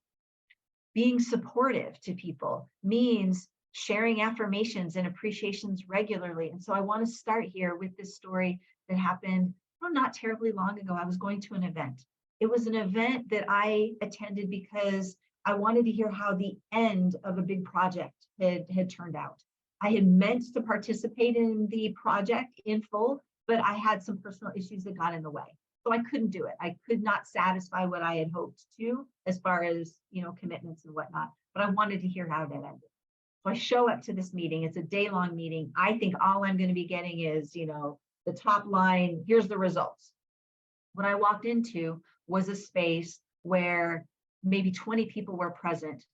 Being supportive to people means sharing affirmations and appreciations regularly. And so I want to start here with this story that happened not terribly long ago. I was going to an event. It was an event that I attended because I wanted to hear how the end of a big project had turned out. I had meant to participate in the project in full, but I had some personal issues that got in the way. So I couldn't do it. I could not satisfy what I had hoped to as far as, commitments and whatnot, but I wanted to hear how that ended. So I show up to this meeting. It's a day-long meeting. I think all I'm going to be getting is, the top line, here's the results. What I walked into was a space where maybe 20 people were present.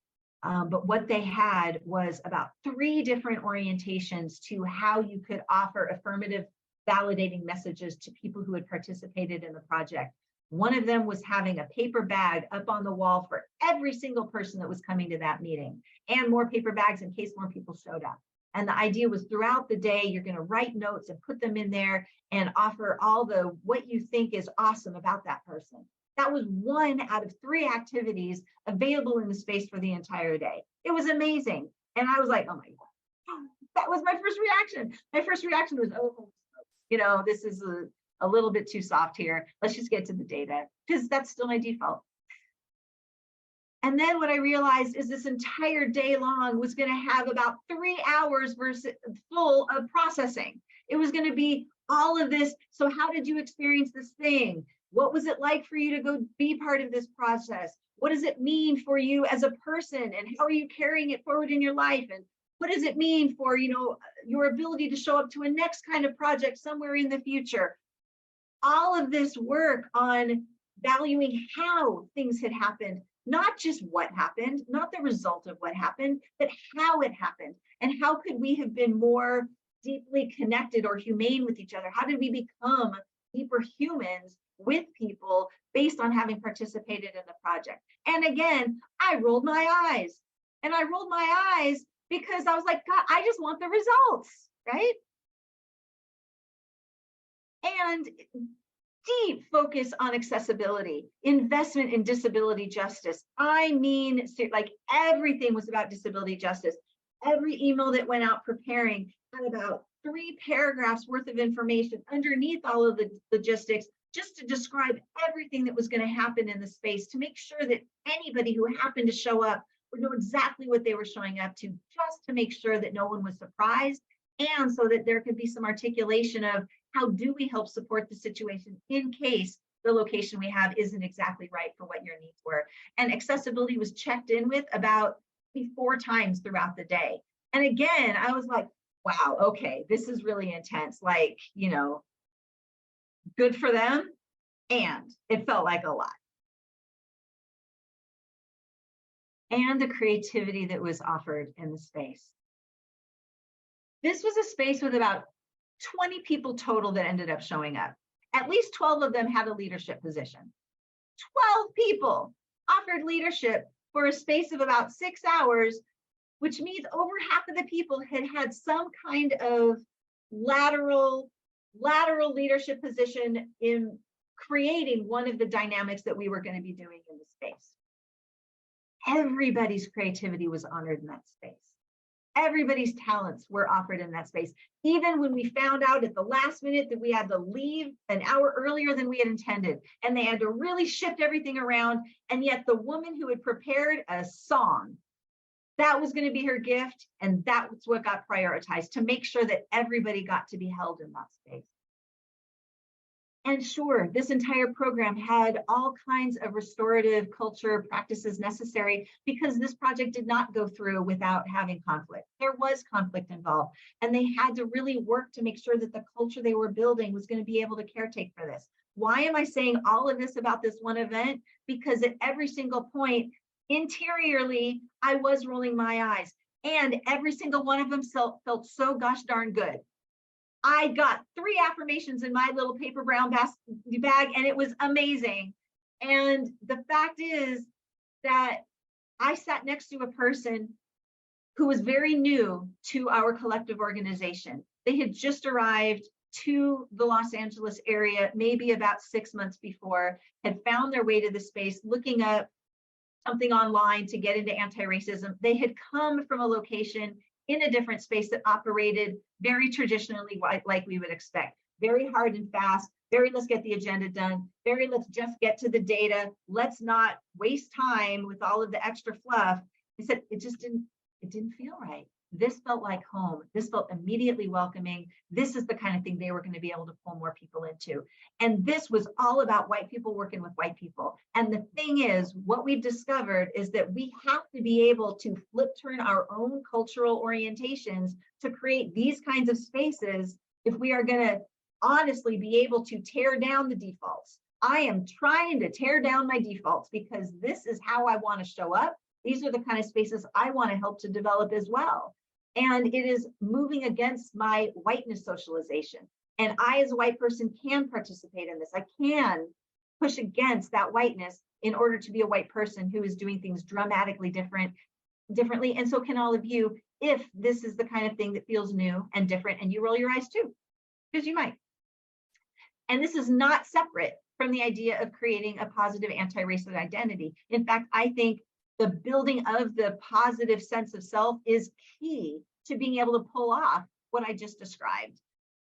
But what they had was about 3 different orientations to how you could offer affirmative validating messages to people who had participated in the project. One of them was having a paper bag up on the wall for every single person that was coming to that meeting, and more paper bags in case more people showed up. And the idea was throughout the day, you're going to write notes and put them in there and offer all the what you think is awesome about that person. That was 1 out of 3 activities available in the space for the entire day. It was amazing. And I was like, oh my God, that was my first reaction. My first reaction was, oh, this is a little bit too soft here. Let's just get to the data, because that's still my default. And then what I realized is this entire day long was going to have about 3 hours full of processing. It was going to be all of this. So how did you experience this thing? What was it like for you to go be part of this process? What does it mean for you as a person? And how are you carrying it forward in your life? And what does it mean for, your ability to show up to a next kind of project somewhere in the future? All of this work on valuing how things had happened, not just what happened, not the result of what happened, but how it happened. And how could we have been more deeply connected or humane with each other? How did we become deeper humans with people based on having participated in the project? And again, I rolled my eyes. And I rolled my eyes because I was like, God, I just want the results, right? And deep focus on accessibility, investment in disability justice. I mean, like everything was about disability justice. Every email that went out preparing had about 3 paragraphs worth of information underneath all of the logistics, just to describe everything that was going to happen in the space, to make sure that anybody who happened to show up would know exactly what they were showing up to, just to make sure that no one was surprised, and so that there could be some articulation of how do we help support the situation in case the location we have isn't exactly right for what your needs were. And accessibility was checked in with about 4 times throughout the day. And again, I was like, wow, okay, this is really intense. Like, you know, good for them. And it felt like a lot. And the creativity that was offered in the space. This was a space with about 20 people total that ended up showing up. At least 12 of them had a leadership position. 12 people offered leadership for a space of about 6 hours, which means over half of the people had had some kind of lateral leadership position in creating one of the dynamics that we were going to be doing in the space. Everybody's creativity was honored in that space. Everybody's talents were offered in that space. Even when we found out at the last minute that we had to leave an hour earlier than we had intended, and they had to really shift everything around, and yet the woman who had prepared a song, that was going to be her gift, and that was what got prioritized, to make sure that everybody got to be held in that space. And sure, this entire program had all kinds of restorative culture practices necessary, because this project did not go through without having conflict. There was conflict involved, and they had to really work to make sure that the culture they were building was going to be able to caretake for this. Why am I saying all of this about this one event? Because at every single point, interiorly, I was rolling my eyes, and every single one of them felt so gosh darn good. I got 3 affirmations in my little paper brown bag, and it was amazing. And the fact is that I sat next to a person who was very new to our collective organization. They had just arrived to the Los Angeles area, maybe about 6 months before, had found their way to the space, looking up something online to get into anti-racism. They had come from a location in a different space that operated very traditionally like we would expect. Very hard and fast, very let's get the agenda done, very let's just get to the data, let's not waste time with all of the extra fluff. I said, it didn't feel right. This felt like home. This felt immediately welcoming. This is the kind of thing they were going to be able to pull more people into. And this was all about white people working with white people. And the thing is, what we've discovered is that we have to be able to flip turn our own cultural orientations to create these kinds of spaces if we are going to honestly be able to tear down the defaults. I am trying to tear down my defaults because this is how I want to show up. These are the kind of spaces I want to help to develop as well. And it is moving against my whiteness socialization. And I, as a white person, can participate in this. I can push against that whiteness in order to be a white person who is doing things dramatically differently. And so can all of you, if this is the kind of thing that feels new and different, and you roll your eyes too, because you might. And this is not separate from the idea of creating a positive anti-racist identity. In fact, I think the building of the positive sense of self is key to being able to pull off what I just described.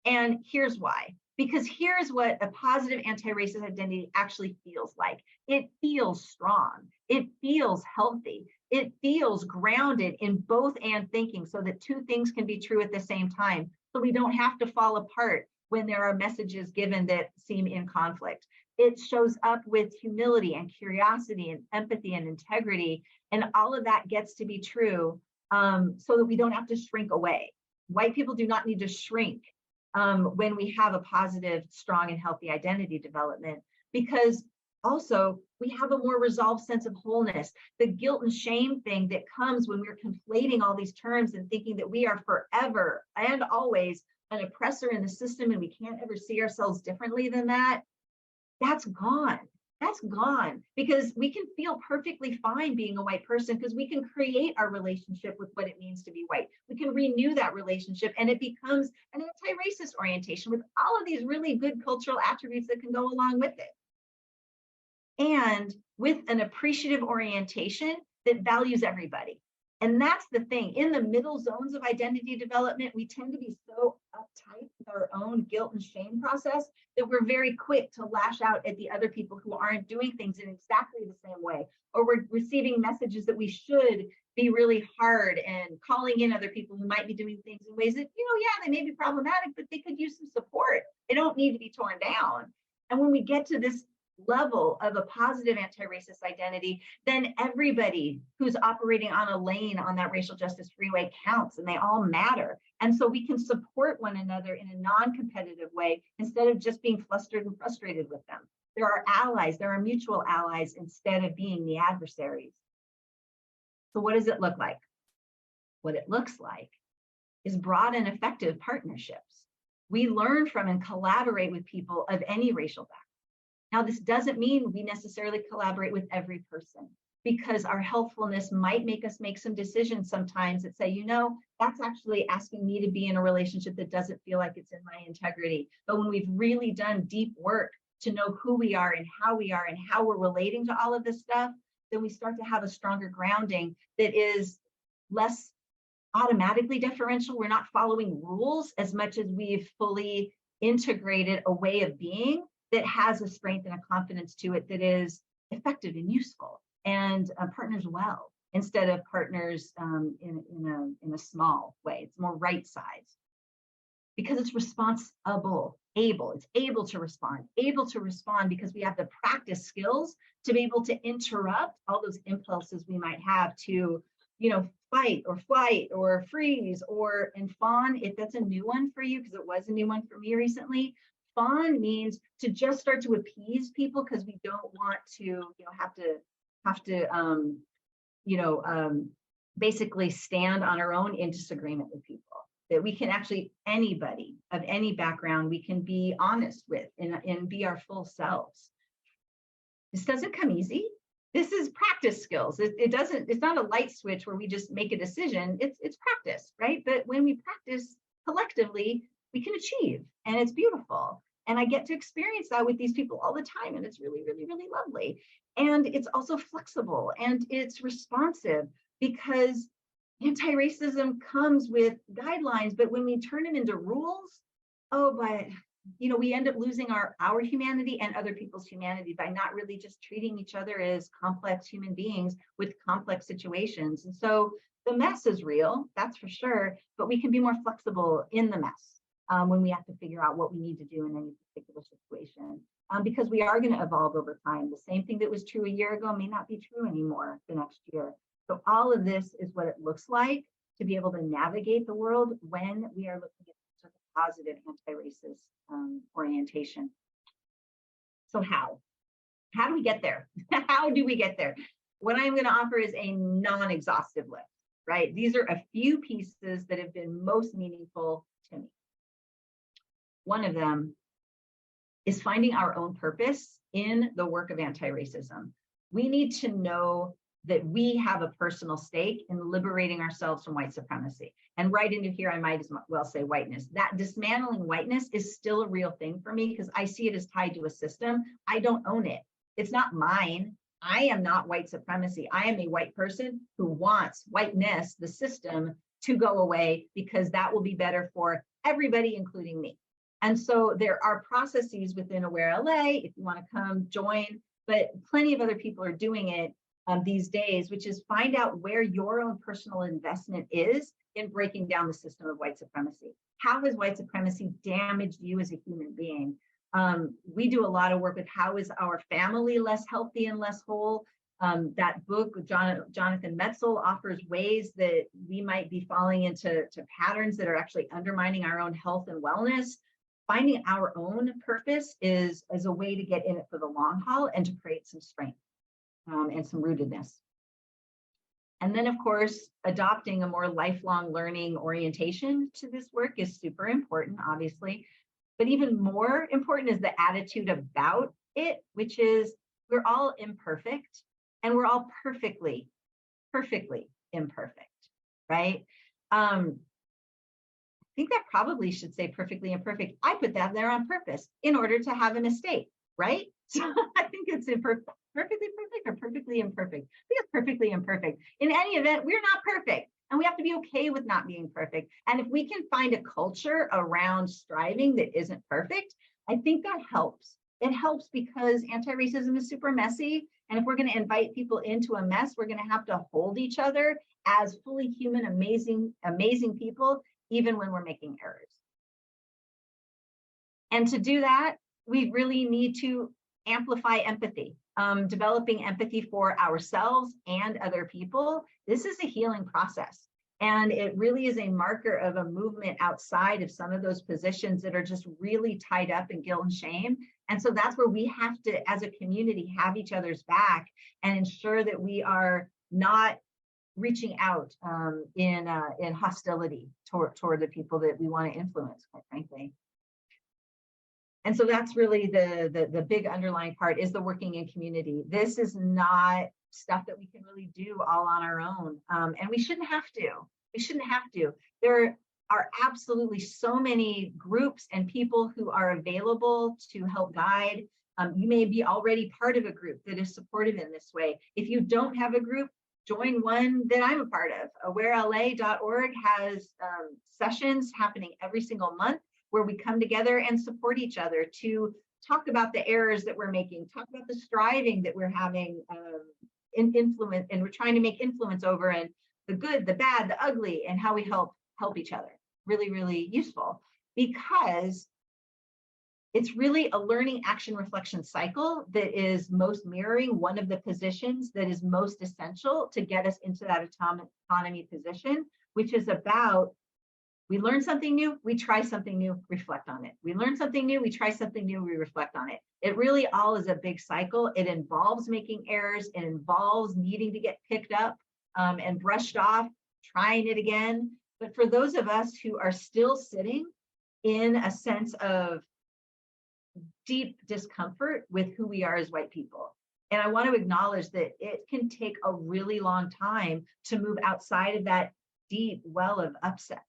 And here's why. Because here's what a positive anti-racist identity actually feels like. It feels strong. It feels healthy. It feels grounded in both and thinking, so that 2 things can be true at the same time. So we don't have to fall apart when there are messages given that seem in conflict. It shows up with humility and curiosity and empathy and integrity, and all of that gets to be true so that we don't have to shrink away. White people do not need to shrink when we have a positive, strong, and healthy identity development, because also we have a more resolved sense of wholeness. The guilt and shame thing that comes when we're conflating all these terms and thinking that we are forever and always an oppressor in the system and we can't ever see ourselves differently than that, that's gone. That's gone, because we can feel perfectly fine being a white person because we can create our relationship with what it means to be white. We can renew that relationship and it becomes an anti-racist orientation with all of these really good cultural attributes that can go along with it. And with an appreciative orientation that values everybody. And that's the thing. In the middle zones of identity development, we tend to be so uptight with our own guilt and shame process that we're very quick to lash out at the other people who aren't doing things in exactly the same way. Or we're receiving messages that we should be really hard and calling in other people who might be doing things in ways that, yeah, they may be problematic, but they could use some support. They don't need to be torn down. And when we get to this level of a positive anti-racist identity, then everybody who's operating on a lane on that racial justice freeway counts, and they all matter. And so we can support one another in a non-competitive way instead of just being flustered and frustrated with them. There are allies, there are mutual allies instead of being the adversaries. So what does it look like? What it looks like is broad and effective partnerships. We learn from and collaborate with people of any racial background. Now, this doesn't mean we necessarily collaborate with every person, because our healthfulness might make us make some decisions sometimes that say, that's actually asking me to be in a relationship that doesn't feel like it's in my integrity. But when we've really done deep work to know who we are and how we're relating to all of this stuff, then we start to have a stronger grounding that is less automatically deferential. We're not following rules as much as we've fully integrated a way of being that has a strength and a confidence to it that is effective and useful, and partners well, instead of partners in a small way. It's more right size, because it's responsible, it's able to respond because we have the practice skills to be able to interrupt all those impulses we might have to, fight or flight or freeze and fawn, if that's a new one for you, because it was a new one for me recently. Fawn means to just start to appease people because we don't want to, have to basically stand on our own in disagreement with people. That we can actually, anybody of any background, we can be honest with and be our full selves. This doesn't come easy. This is practice skills. It's not a light switch where we just make a decision. It's practice, right? But when we practice collectively, we can achieve, and it's beautiful. And I get to experience that with these people all the time. And it's really, really, really lovely. And it's also flexible and it's responsive, because anti-racism comes with guidelines, but when we turn them into rules, we end up losing our humanity and other people's humanity by not really just treating each other as complex human beings with complex situations. And so the mess is real, that's for sure, but we can be more flexible in the mess when we have to figure out what we need to do in any particular situation, because we are going to evolve over time. The same thing that was true a year ago may not be true anymore the next year. So all of this is what it looks like to be able to navigate the world when we are looking at such a positive anti-racist orientation. So how do we get there? How do we get there? What I'm going to offer is a non-exhaustive list, right? These are a few pieces that have been most meaningful to me. One of them is finding our own purpose in the work of anti-racism. We need to know that we have a personal stake in liberating ourselves from white supremacy. And right into here, I might as well say whiteness. That dismantling whiteness is still a real thing for me because I see it as tied to a system. I don't own it. It's not mine. I am not white supremacy. I am a white person who wants whiteness, the system, to go away because that will be better for everybody, including me. And so there are processes within Aware LA, if you want to come join, but plenty of other people are doing it these days, which is find out where your own personal investment is in breaking down the system of white supremacy. How has white supremacy damaged you as a human being? We do a lot of work with how is our family less healthy and less whole. That book with Jonathan Metzl offers ways that we might be falling into patterns that are actually undermining our own health and wellness. Finding our own purpose is a way to get in it for the long haul and to create some strength and some rootedness. And then, of course, adopting a more lifelong learning orientation to this work is super important, obviously. But even more important is the attitude about it, which is we're all imperfect, and we're all perfectly imperfect, right? I think that probably should say perfectly imperfect. I put that there on purpose in order to have an estate, right? So I think it's perfectly perfect or perfectly imperfect. I think it's perfectly imperfect. In any event, we're not perfect, and we have to be okay with not being perfect. And if we can find a culture around striving that isn't perfect, I think that helps. It helps because anti-racism is super messy. And if we're going to invite people into a mess, we're going to have to hold each other as fully human, amazing people, even when we're making errors. And to do that, we really need to amplify empathy, developing empathy for ourselves and other people. This is a healing process. And it really is a marker of a movement outside of some of those positions that are just really tied up in guilt and shame. And so that's where we have to, as a community, have each other's back and ensure that we are not reaching out in hostility toward the people that we want to influence, quite frankly. And so that's really the big underlying part, is the working in community. This is not stuff that we can really do all on our own. And we shouldn't have to. We shouldn't have to. There are absolutely so many groups and people who are available to help guide. You may be already part of a group that is supportive in this way. If you don't have a group, join one that I'm a part of. awarela.org has sessions happening every single month where we come together and support each other to talk about the errors that we're making, talk about the striving that we're having in influence, and we're trying to make influence over, and the good, the bad, the ugly, and how we help each other. Really, really useful, because it's really a learning, action, reflection cycle that is most mirroring one of the positions that is most essential to get us into that autonomy position, which is about, we learn something new, we try something new, reflect on it. We learn something new, we try something new, we reflect on it. It really all is a big cycle. It involves making errors. It involves needing to get picked up and brushed off, trying it again. But for those of us who are still sitting in a sense of deep discomfort with who we are as white people, and I want to acknowledge that it can take a really long time to move outside of that deep well of upset.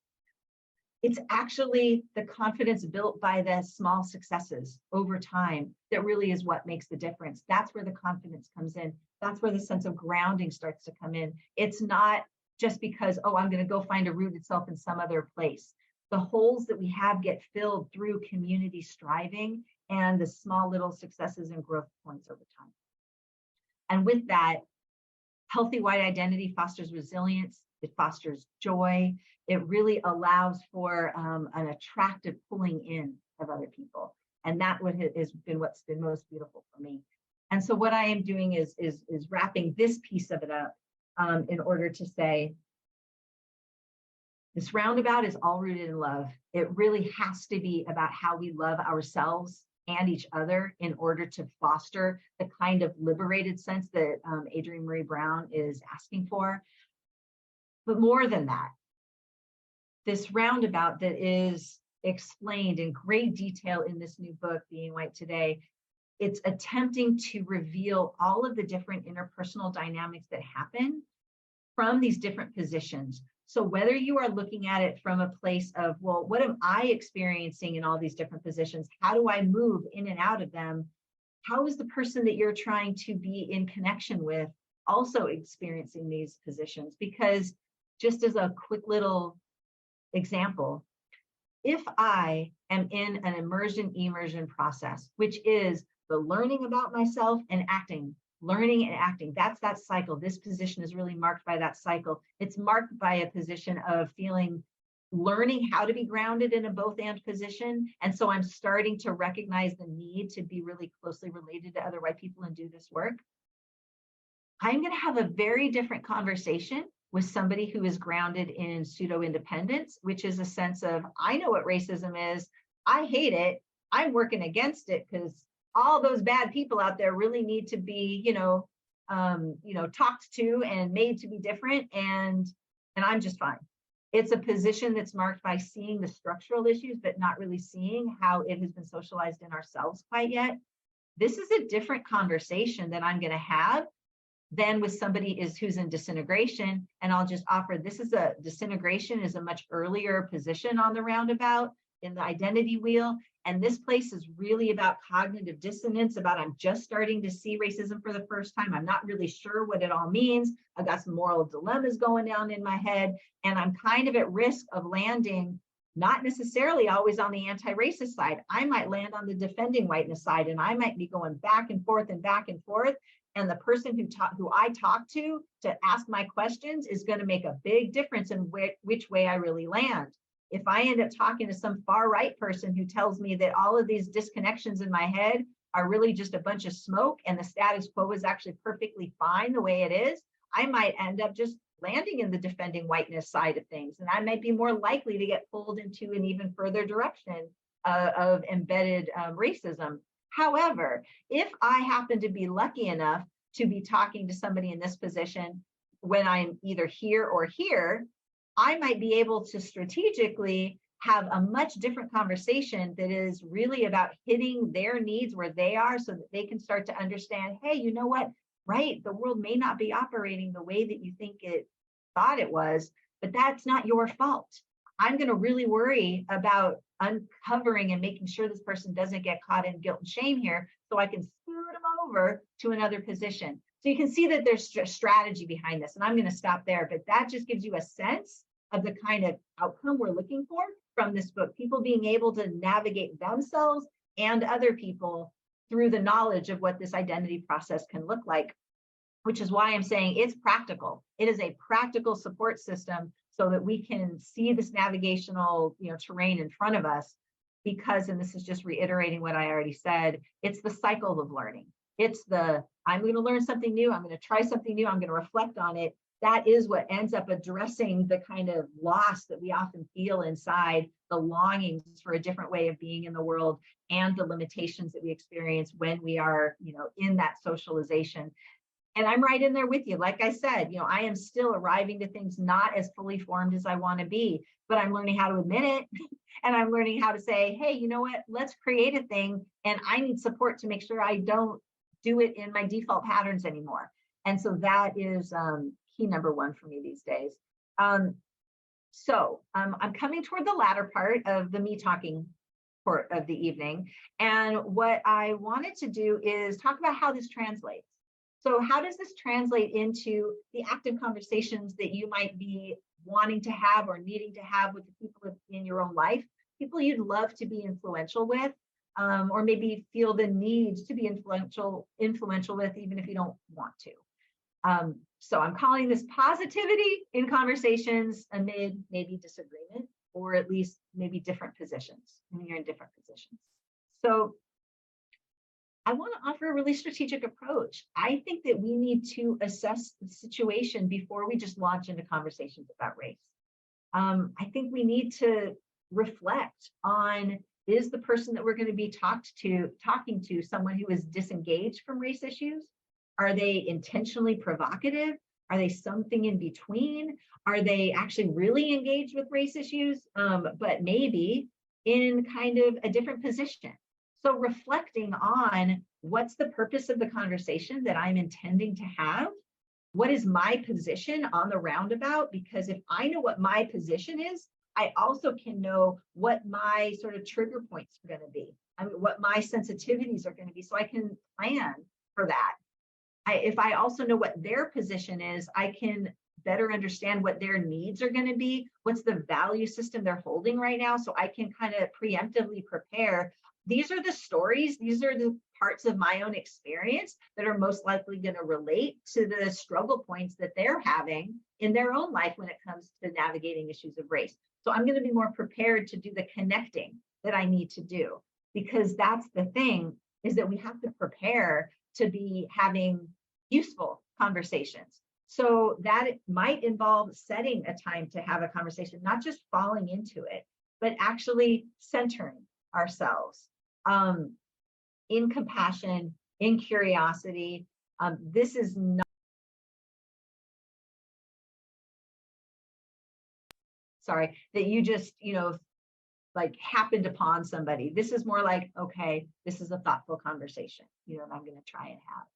It's actually the confidence built by the small successes over time that really is what makes the difference. That's where the confidence comes in. That's where the sense of grounding starts to come in. It's not just because, oh, I'm going to go find a rooted self in some other place. The holes that we have get filled through community striving and the small little successes and growth points over time. And with that, healthy white identity fosters resilience. It fosters joy. It really allows for an attractive pulling in of other people. And that has been what's been most beautiful for me. And so what I am doing is wrapping this piece of it up in order to say, this roundabout is all rooted in love. It really has to be about how we love ourselves and each other in order to foster the kind of liberated sense that Adrienne Maree Brown is asking for. But more than that, this roundabout that is explained in great detail in this new book, Being White Today, it's attempting to reveal all of the different interpersonal dynamics that happen from these different positions. So whether you are looking at it from a place of, well, what am I experiencing in all these different positions? How do I move in and out of them? How is the person that you're trying to be in connection with also experiencing these positions? Because just as a quick little example, if I am in an immersion process, which is the learning about myself and acting, learning and acting, that's that cycle. This position is really marked by that cycle. It's marked by a position of learning how to be grounded in a both and position. And so I'm starting to recognize the need to be really closely related to other white people and do this work. I'm going to have a very different conversation with somebody who is grounded in pseudo-independence, which is a sense of, I know what racism is, I hate it, I'm working against it because all those bad people out there really need to be, talked to and made to be different, and I'm just fine. It's a position that's marked by seeing the structural issues, but not really seeing how it has been socialized in ourselves quite yet. this is a different conversation that I'm going to have than with somebody who's in disintegration. And I'll just offer, disintegration is a much earlier position on the roundabout in the identity wheel. And this place is really about cognitive dissonance, about I'm just starting to see racism for the first time. I'm not really sure what it all means. I've got some moral dilemmas going on in my head, and I'm kind of at risk of landing not necessarily always on the anti-racist side. I might land on the defending whiteness side, and I might be going back and forth and back and forth. And the person who I talk to ask my questions is going to make a big difference in which way I really land. If I end up talking to some far right person who tells me that all of these disconnections in my head are really just a bunch of smoke and the status quo is actually perfectly fine the way it is, I might end up just landing in the defending whiteness side of things. And I might be more likely to get pulled into an even further direction of embedded racism. However, if I happen to be lucky enough to be talking to somebody in this position when I'm either here or here, I might be able to strategically have a much different conversation that is really about hitting their needs where they are so that they can start to understand, hey, you know what? Right, the world may not be operating the way that you think it thought it was, but that's not your fault. I'm going to really worry about uncovering and making sure this person doesn't get caught in guilt and shame here so I can scoot them over to another position. So you can see that there's strategy behind this, and I'm going to stop there, but that just gives you a sense of the kind of outcome we're looking for from this book, people being able to navigate themselves and other people through the knowledge of what this identity process can look like, which is why I'm saying it's practical. It is a practical support system so that we can see this navigational, terrain in front of us, because, and this is just reiterating what I already said, it's the cycle of learning. It's I'm going to learn something new. I'm going to try something new. I'm going to reflect on it. That is what ends up addressing the kind of loss that we often feel inside, the longings for a different way of being in the world, and the limitations that we experience when we are, in that socialization. And I'm right in there with you. Like I said, I am still arriving to things not as fully formed as I want to be, but I'm learning how to admit it. And I'm learning how to say, hey, you know what, let's create a thing. And I need support to make sure I don't do it in my default patterns anymore. And so that is key number one for me these days. So I'm coming toward the latter part of the me talking part of the evening. And what I wanted to do is talk about how this translates. So how does this translate into the active conversations that you might be wanting to have or needing to have with the people in your own life, people you'd love to be influential with, or maybe feel the need to be influential with, even if you don't want to. So I'm calling this positivity in conversations amid maybe disagreement, or at least maybe different positions when you're in different positions. So I want to offer a really strategic approach. I think that we need to assess the situation before we just launch into conversations about race. I think we need to reflect on, is the person that we're going to be talking to someone who is disengaged from race issues? Are they intentionally provocative? Are they something in between? Are they actually really engaged with race issues, but maybe in kind of a different position? So reflecting on what's the purpose of the conversation that I'm intending to have? What is my position on the roundabout? Because if I know what my position is, I also can know what my sort of trigger points are going to be. I mean, what my sensitivities are going to be, so I can plan for that. If I also know what their position is, I can better understand what their needs are going to be, what's the value system they're holding right now, so I can kind of preemptively prepare. These are the stories, these are the parts of my own experience that are most likely going to relate to the struggle points that they're having in their own life when it comes to navigating issues of race. So I'm going to be more prepared to do the connecting that I need to do, because that's the thing, is that we have to prepare to be having useful conversations. So that it might involve setting a time to have a conversation, not just falling into it, but actually centering ourselves in compassion, in curiosity. This is not, sorry, that you just, like happened upon somebody. This is more like, okay, this is a thoughtful conversation, that I'm going to try and have.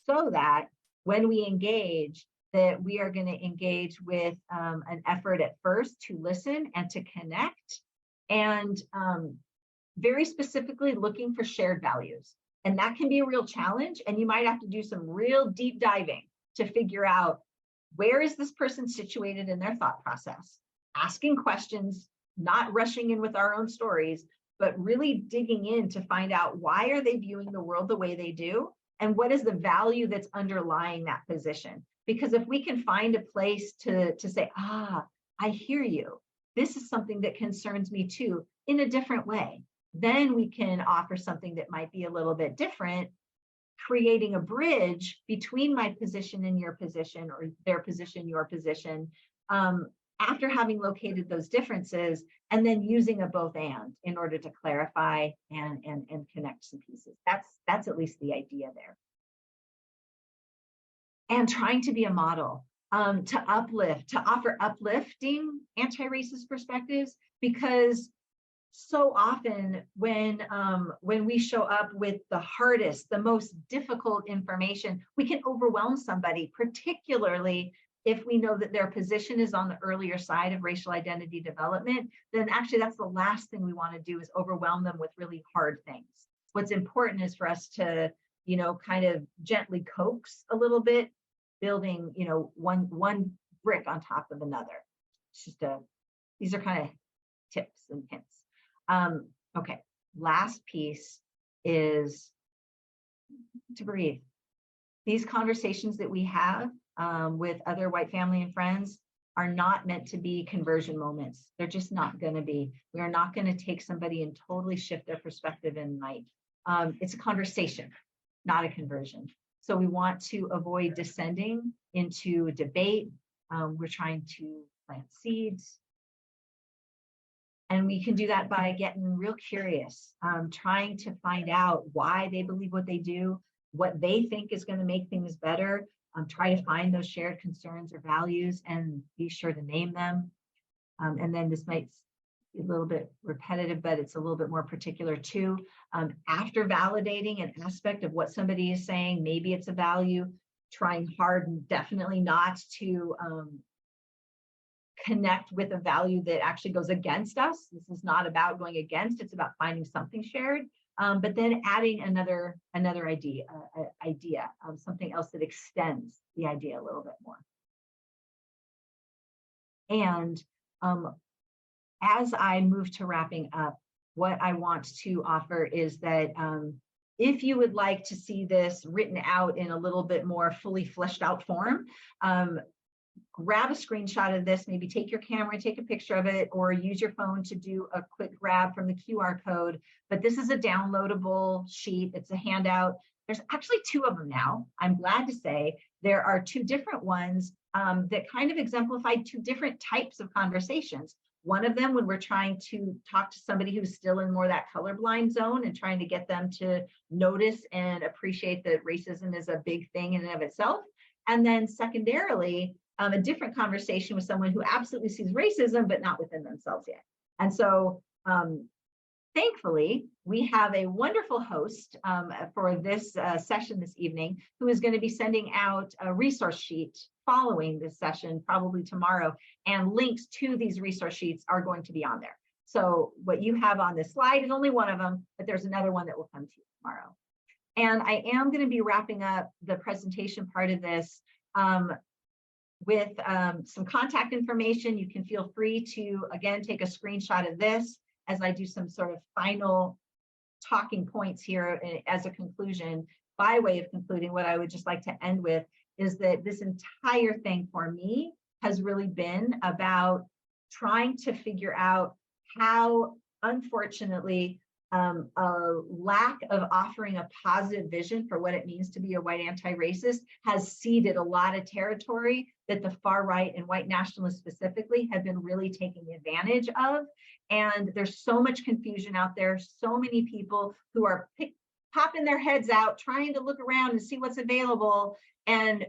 So that when we engage, that we are going to engage with an effort at first to listen and to connect, and very specifically looking for shared values. And that can be a real challenge. And you might have to do some real deep diving to figure out, where is this person situated in their thought process? Asking questions, not rushing in with our own stories, but really digging in to find out, why are they viewing the world the way they do? And what is the value that's underlying that position? Because if we can find a place to say, I hear you, this is something that concerns me too, in a different way, then we can offer something that might be a little bit different, creating a bridge between my position and your position, or their position, your position, after having located those differences, and then using a both and in order to clarify and connect some pieces. That's at least the idea there. And trying to be a model, to offer uplifting anti-racist perspectives, because so often when we show up with the hardest, the most difficult information, we can overwhelm somebody, particularly if we know that their position is on the earlier side of racial identity development. Then actually that's the last thing we want to do, is overwhelm them with really hard things. What's important is for us to, kind of gently coax a little bit, building, one brick on top of another. It's just these are kind of tips and hints. Okay, last piece is to breathe. These conversations that we have with other white family and friends are not meant to be conversion moments. They're just not going to be. We are not going to take somebody and totally shift their perspective in night. It's a conversation, not a conversion. So we want to avoid descending into a debate. We're trying to plant seeds. And we can do that by getting real curious, trying to find out why they believe what they do, what they think is going to make things better. Try to find those shared concerns or values and be sure to name them. And then this might be a little bit repetitive, but it's a little bit more particular too. After validating an aspect of what somebody is saying, maybe it's a value, trying hard and definitely not to connect with a value that actually goes against us. This is not about going against, it's about finding something shared. But then adding another idea, something else that extends the idea a little bit more. And as I move to wrapping up, what I want to offer is that if you would like to see this written out in a little bit more fully fleshed out form, grab a screenshot of this, maybe take your camera, take a picture of it, or use your phone to do a quick grab from the QR code. But this is a downloadable sheet. It's a handout. There's actually 2 of them now. I'm glad to say there are 2 different ones that kind of exemplify 2 different types of conversations. One of them, when we're trying to talk to somebody who's still in more that colorblind zone and trying to get them to notice and appreciate that racism is a big thing in and of itself. And then secondarily, a different conversation with someone who absolutely sees racism, but not within themselves yet. And so thankfully, we have a wonderful host for this session this evening, who is going to be sending out a resource sheet following this session, probably tomorrow, and links to these resource sheets are going to be on there. So what you have on this slide is only one of them, but there's another one that will come to you tomorrow. And I am going to be wrapping up the presentation part of this with some contact information. You can feel free to, again, take a screenshot of this as I do some sort of final talking points here as a conclusion. By way of concluding, what I would just like to end with is that this entire thing for me has really been about trying to figure out how, unfortunately, a lack of offering a positive vision for what it means to be a white anti-racist has ceded a lot of territory that the far right and white nationalists specifically have been really taking advantage of. And there's so much confusion out there, so many people who are popping their heads out, trying to look around and see what's available. And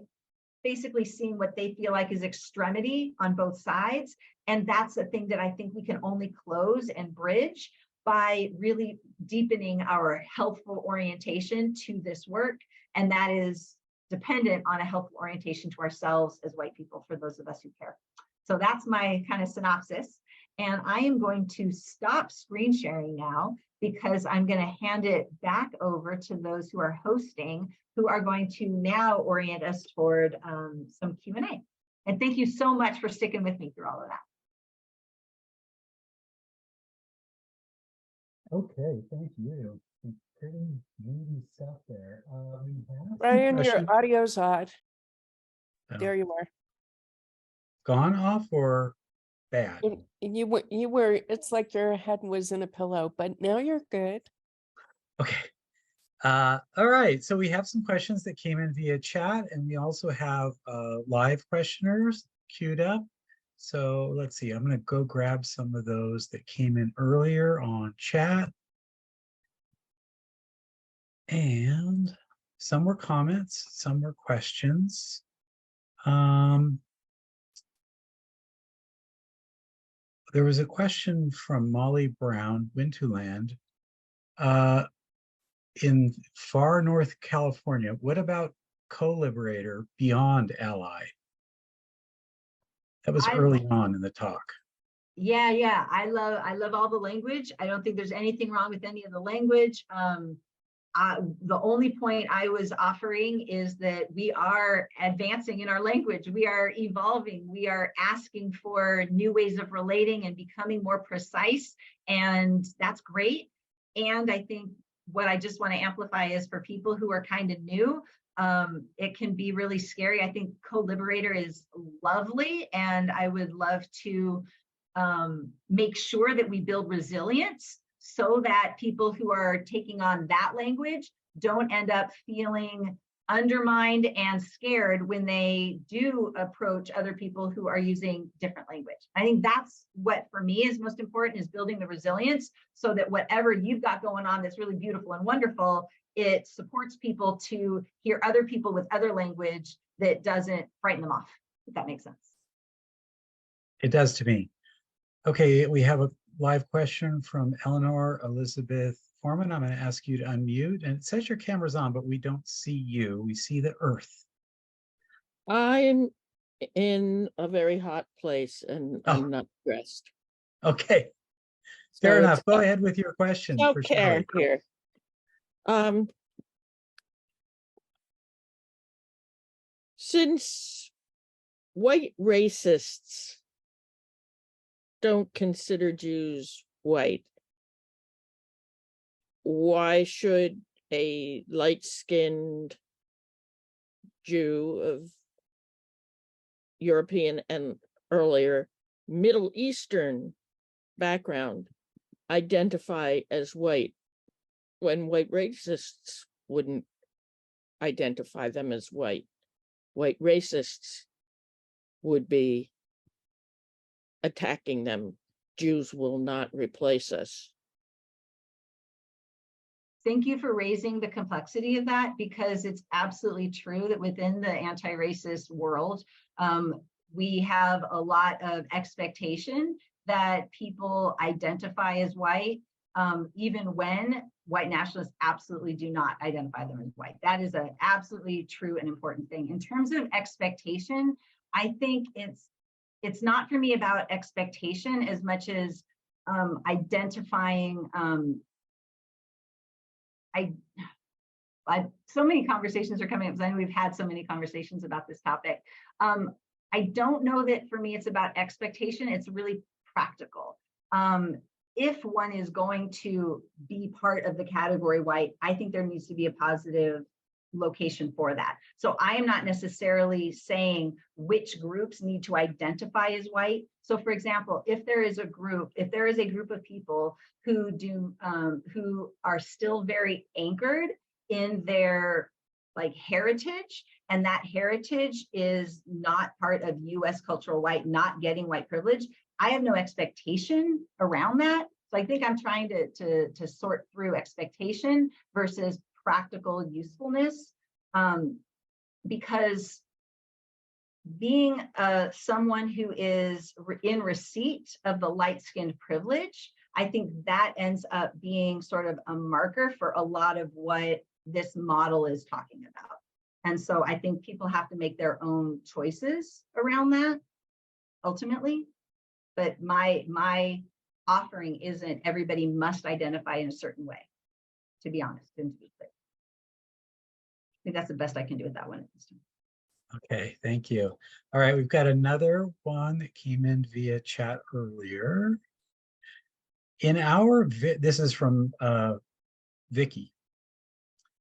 basically seeing what they feel like is extremity on both sides. And that's a thing that I think we can only close and bridge by really deepening our healthful orientation to this work. And that is dependent on a healthful orientation to ourselves as white people, for those of us who care. So that's my kind of synopsis. And I am going to stop screen sharing now, because I'm going to hand it back over to those who are hosting, who are going to now orient us toward some Q&A. And thank you so much for sticking with me through all of that. Okay, thank you. Some pretty meaty stuff there. Ryan, your audio's odd. Oh. There you are. Gone off or bad? You were, it's like your head was in a pillow, but now you're good. Okay. All right. So we have some questions that came in via chat, and we also have live questioners queued up. So let's see. I'm going to go grab some of those that came in earlier on chat. And some were comments, some were questions. There was a question from Molly Brown, Winterland. In far North California, what about co-liberator beyond ally? That was early on in the talk. Yeah. I love all the language. I don't think there's anything wrong with any of the language. The only point I was offering is that we are advancing in our language. We are evolving. We are asking for new ways of relating and becoming more precise. And that's great. And I think what I just want to amplify is for people who are kind of new, it can be really scary. I think co-liberator is lovely. And I would love to make sure that we build resilience so that people who are taking on that language don't end up feeling undermined and scared when they do approach other people who are using different language. I think that's what for me is most important, is building the resilience so that whatever you've got going on that's really beautiful and wonderful, it supports people to hear other people with other language that doesn't frighten them off, if that makes sense. It does to me. Okay, we have a live question from Eleanor Elizabeth Foreman. I'm going to ask you to unmute, and it says your camera's on, but we don't see you. We see the earth. I'm in a very hot place and I'm not dressed. Okay, fair enough. Go ahead with your question. For Shelly. Here. Since white racists don't consider Jews white, why should a light-skinned Jew of European and earlier Middle Eastern background identify as white when white racists wouldn't identify them as white? White racists would be attacking them. Jews will not replace us. Thank you for raising the complexity of that, because it's absolutely true that within the anti-racist world, we have a lot of expectation that people identify as white, even when white nationalists absolutely do not identify them as white. That is an absolutely true and important thing. In terms of expectation, I think it's not for me about expectation as much as identifying. So many conversations are coming up, because I know we've had so many conversations about this topic. I don't know that for me it's about expectation. It's really practical. If one is going to be part of the category white, I think there needs to be a positive location for that. So I am not necessarily saying which groups need to identify as white. So for example, if there is a group of people who are still very anchored in their heritage, and that heritage is not part of US cultural white, not getting white privilege, I have no expectation around that. So I think I'm trying to sort through expectation versus practical usefulness, because being someone who is in receipt of the light-skinned privilege, I think that ends up being sort of a marker for a lot of what this model is talking about. And so I think people have to make their own choices around that ultimately. But my offering isn't everybody must identify in a certain way, to be honest and to be clear. I think that's the best I can do with that one at this time. Okay, thank you. All right, we've got another one that came in via chat earlier. This is from Vicky.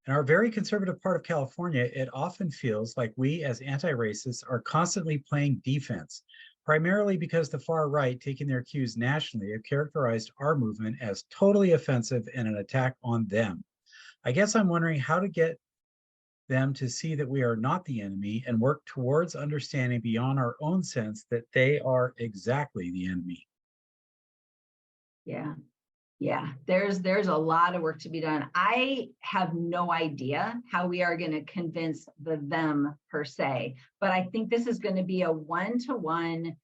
In our very conservative part of California, it often feels like we as anti-racists are constantly playing defense, primarily because the far right, taking their cues nationally, have characterized our movement as totally offensive and an attack on them. I guess I'm wondering how to get them to see that we are not the enemy and work towards understanding beyond our own sense that they are exactly the enemy. Yeah, there's a lot of work to be done. I have no idea how we are going to convince them per se, but I think this is going to be a one-to-one,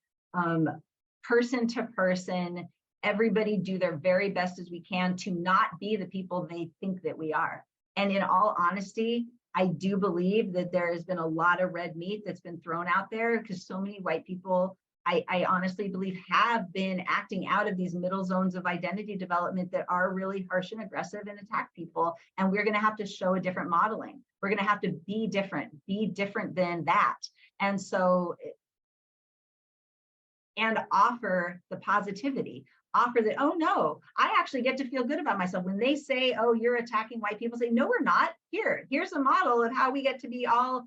person to person, everybody do their very best as we can to not be the people they think that we are. And in all honesty, I do believe that there has been a lot of red meat that's been thrown out there because so many white people, I honestly believe, have been acting out of these middle zones of identity development that are really harsh and aggressive and attack people. And we're going to have to show a different modeling. We're going to have to be different than that. And so, and offer the positivity, offer that, oh no, I actually get to feel good about myself. When they say, oh, you're attacking white people, say, no, we're not. Here's a model of how we get to be all,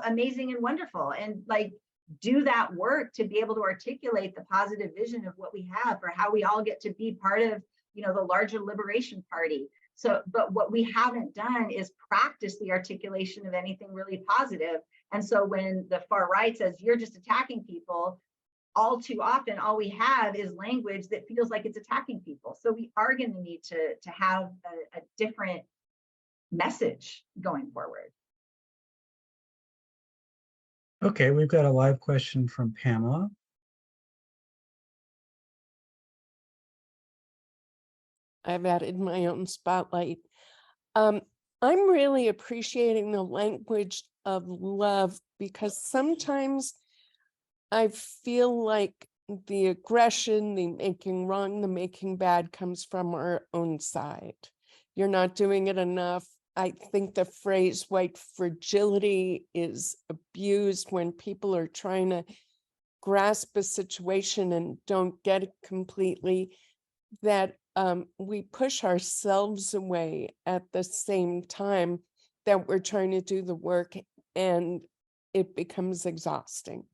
amazing and wonderful. And like, do that work to be able to articulate the positive vision of what we have for how we all get to be part of, the larger liberation party. So, but what we haven't done is practice the articulation of anything really positive. And so when the far right says, you're just attacking people, all too often, all we have is language that feels like it's attacking people. So we are going to need to have a different message going forward. Okay, we've got a live question from Pamela. I've added my own spotlight. I'm really appreciating the language of love because sometimes I feel like the aggression, the making wrong, the making bad comes from our own side. You're not doing it enough. I think the phrase white fragility is abused when people are trying to grasp a situation and don't get it completely, that we push ourselves away at the same time that we're trying to do the work, and it becomes exhausting.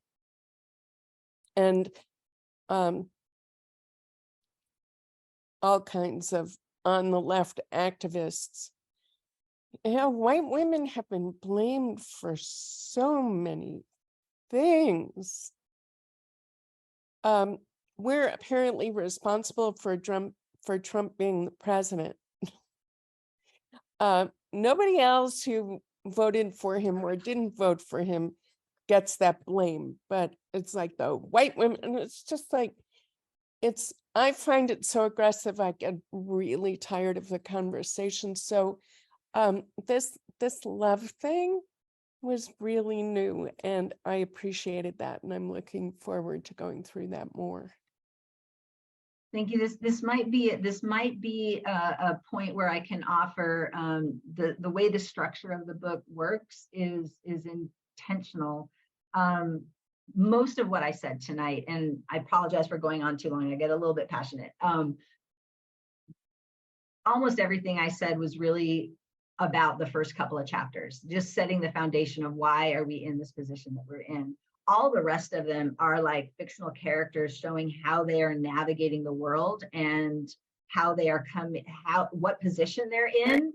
And all kinds of on the left activists. White women have been blamed for so many things. We're apparently responsible for Trump being the president. Nobody else who voted for him or didn't vote for him gets that blame, but it's like the white women, and it's just like, I find it so aggressive. I get really tired of the conversation. So this love thing was really new, and I appreciated that, and I'm looking forward to going through that more. Thank you. This might be a point where I can offer the way the structure of the book works is intentional. Most of what I said tonight, and I apologize for going on too long, I get a little bit passionate. Almost everything I said was really about the first couple of chapters, just setting the foundation of why are we in this position that we're in. All the rest of them are like fictional characters showing how they are navigating the world and how they are what position they're in,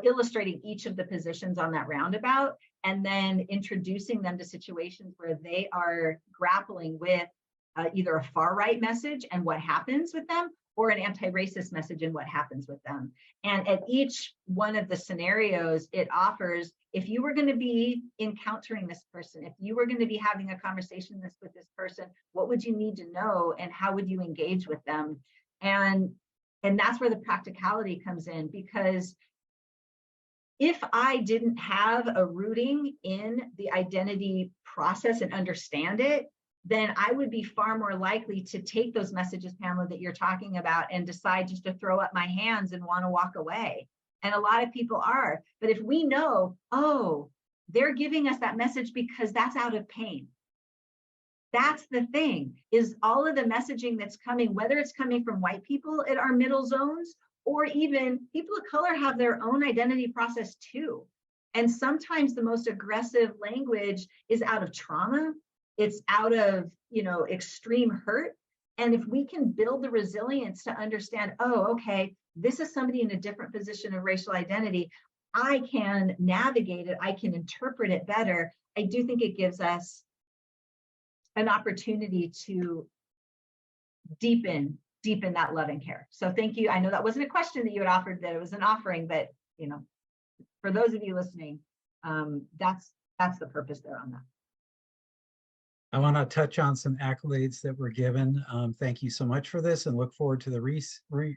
illustrating each of the positions on that roundabout, and then introducing them to situations where they are grappling with either a far right message and what happens with them, or an anti-racist message and what happens with them. And at each one of the scenarios, it offers, if you were going to be encountering this person, if you were going to be having a conversation with this person, what would you need to know and how would you engage with them? And that's where the practicality comes in, because if I didn't have a rooting in the identity process and understand it, then I would be far more likely to take those messages, Pamela, that you're talking about and decide just to throw up my hands and want to walk away. And a lot of people are. But if we know, oh, they're giving us that message because that's out of pain. That's the thing, is all of the messaging that's coming, whether it's coming from white people at our middle zones, or even people of color have their own identity process too. And sometimes the most aggressive language is out of trauma. It's out of, extreme hurt. And if we can build the resilience to understand, oh, okay, this is somebody in a different position of racial identity, I can navigate it, I can interpret it better. I do think it gives us an opportunity to deepen that love and care. So thank you. I know that wasn't a question that you had offered, that it was an offering, but for those of you listening, that's the purpose there on that. I want to touch on some accolades that were given. Thank you so much for this, and look forward to the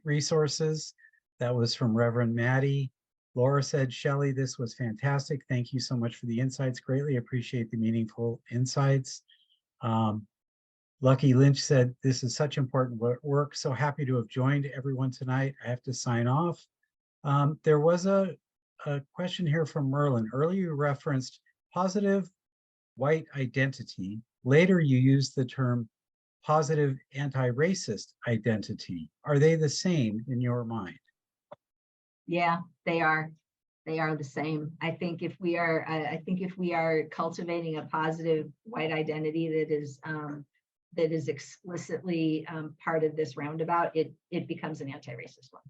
resources. That was from Reverend Maddie. Laura said, Shelly, this was fantastic. Thank you so much for the insights. Greatly appreciate the meaningful insights. Lucky Lynch said, this is such important work. So happy to have joined everyone tonight. I have to sign off. There was a question here from Merlin. Earlier you referenced positive white identity. Later you used the term positive anti-racist identity. Are they the same in your mind? Yeah, they are. They are the same. I think if we are cultivating a positive white identity that is explicitly part of this roundabout, it becomes an anti-racist one.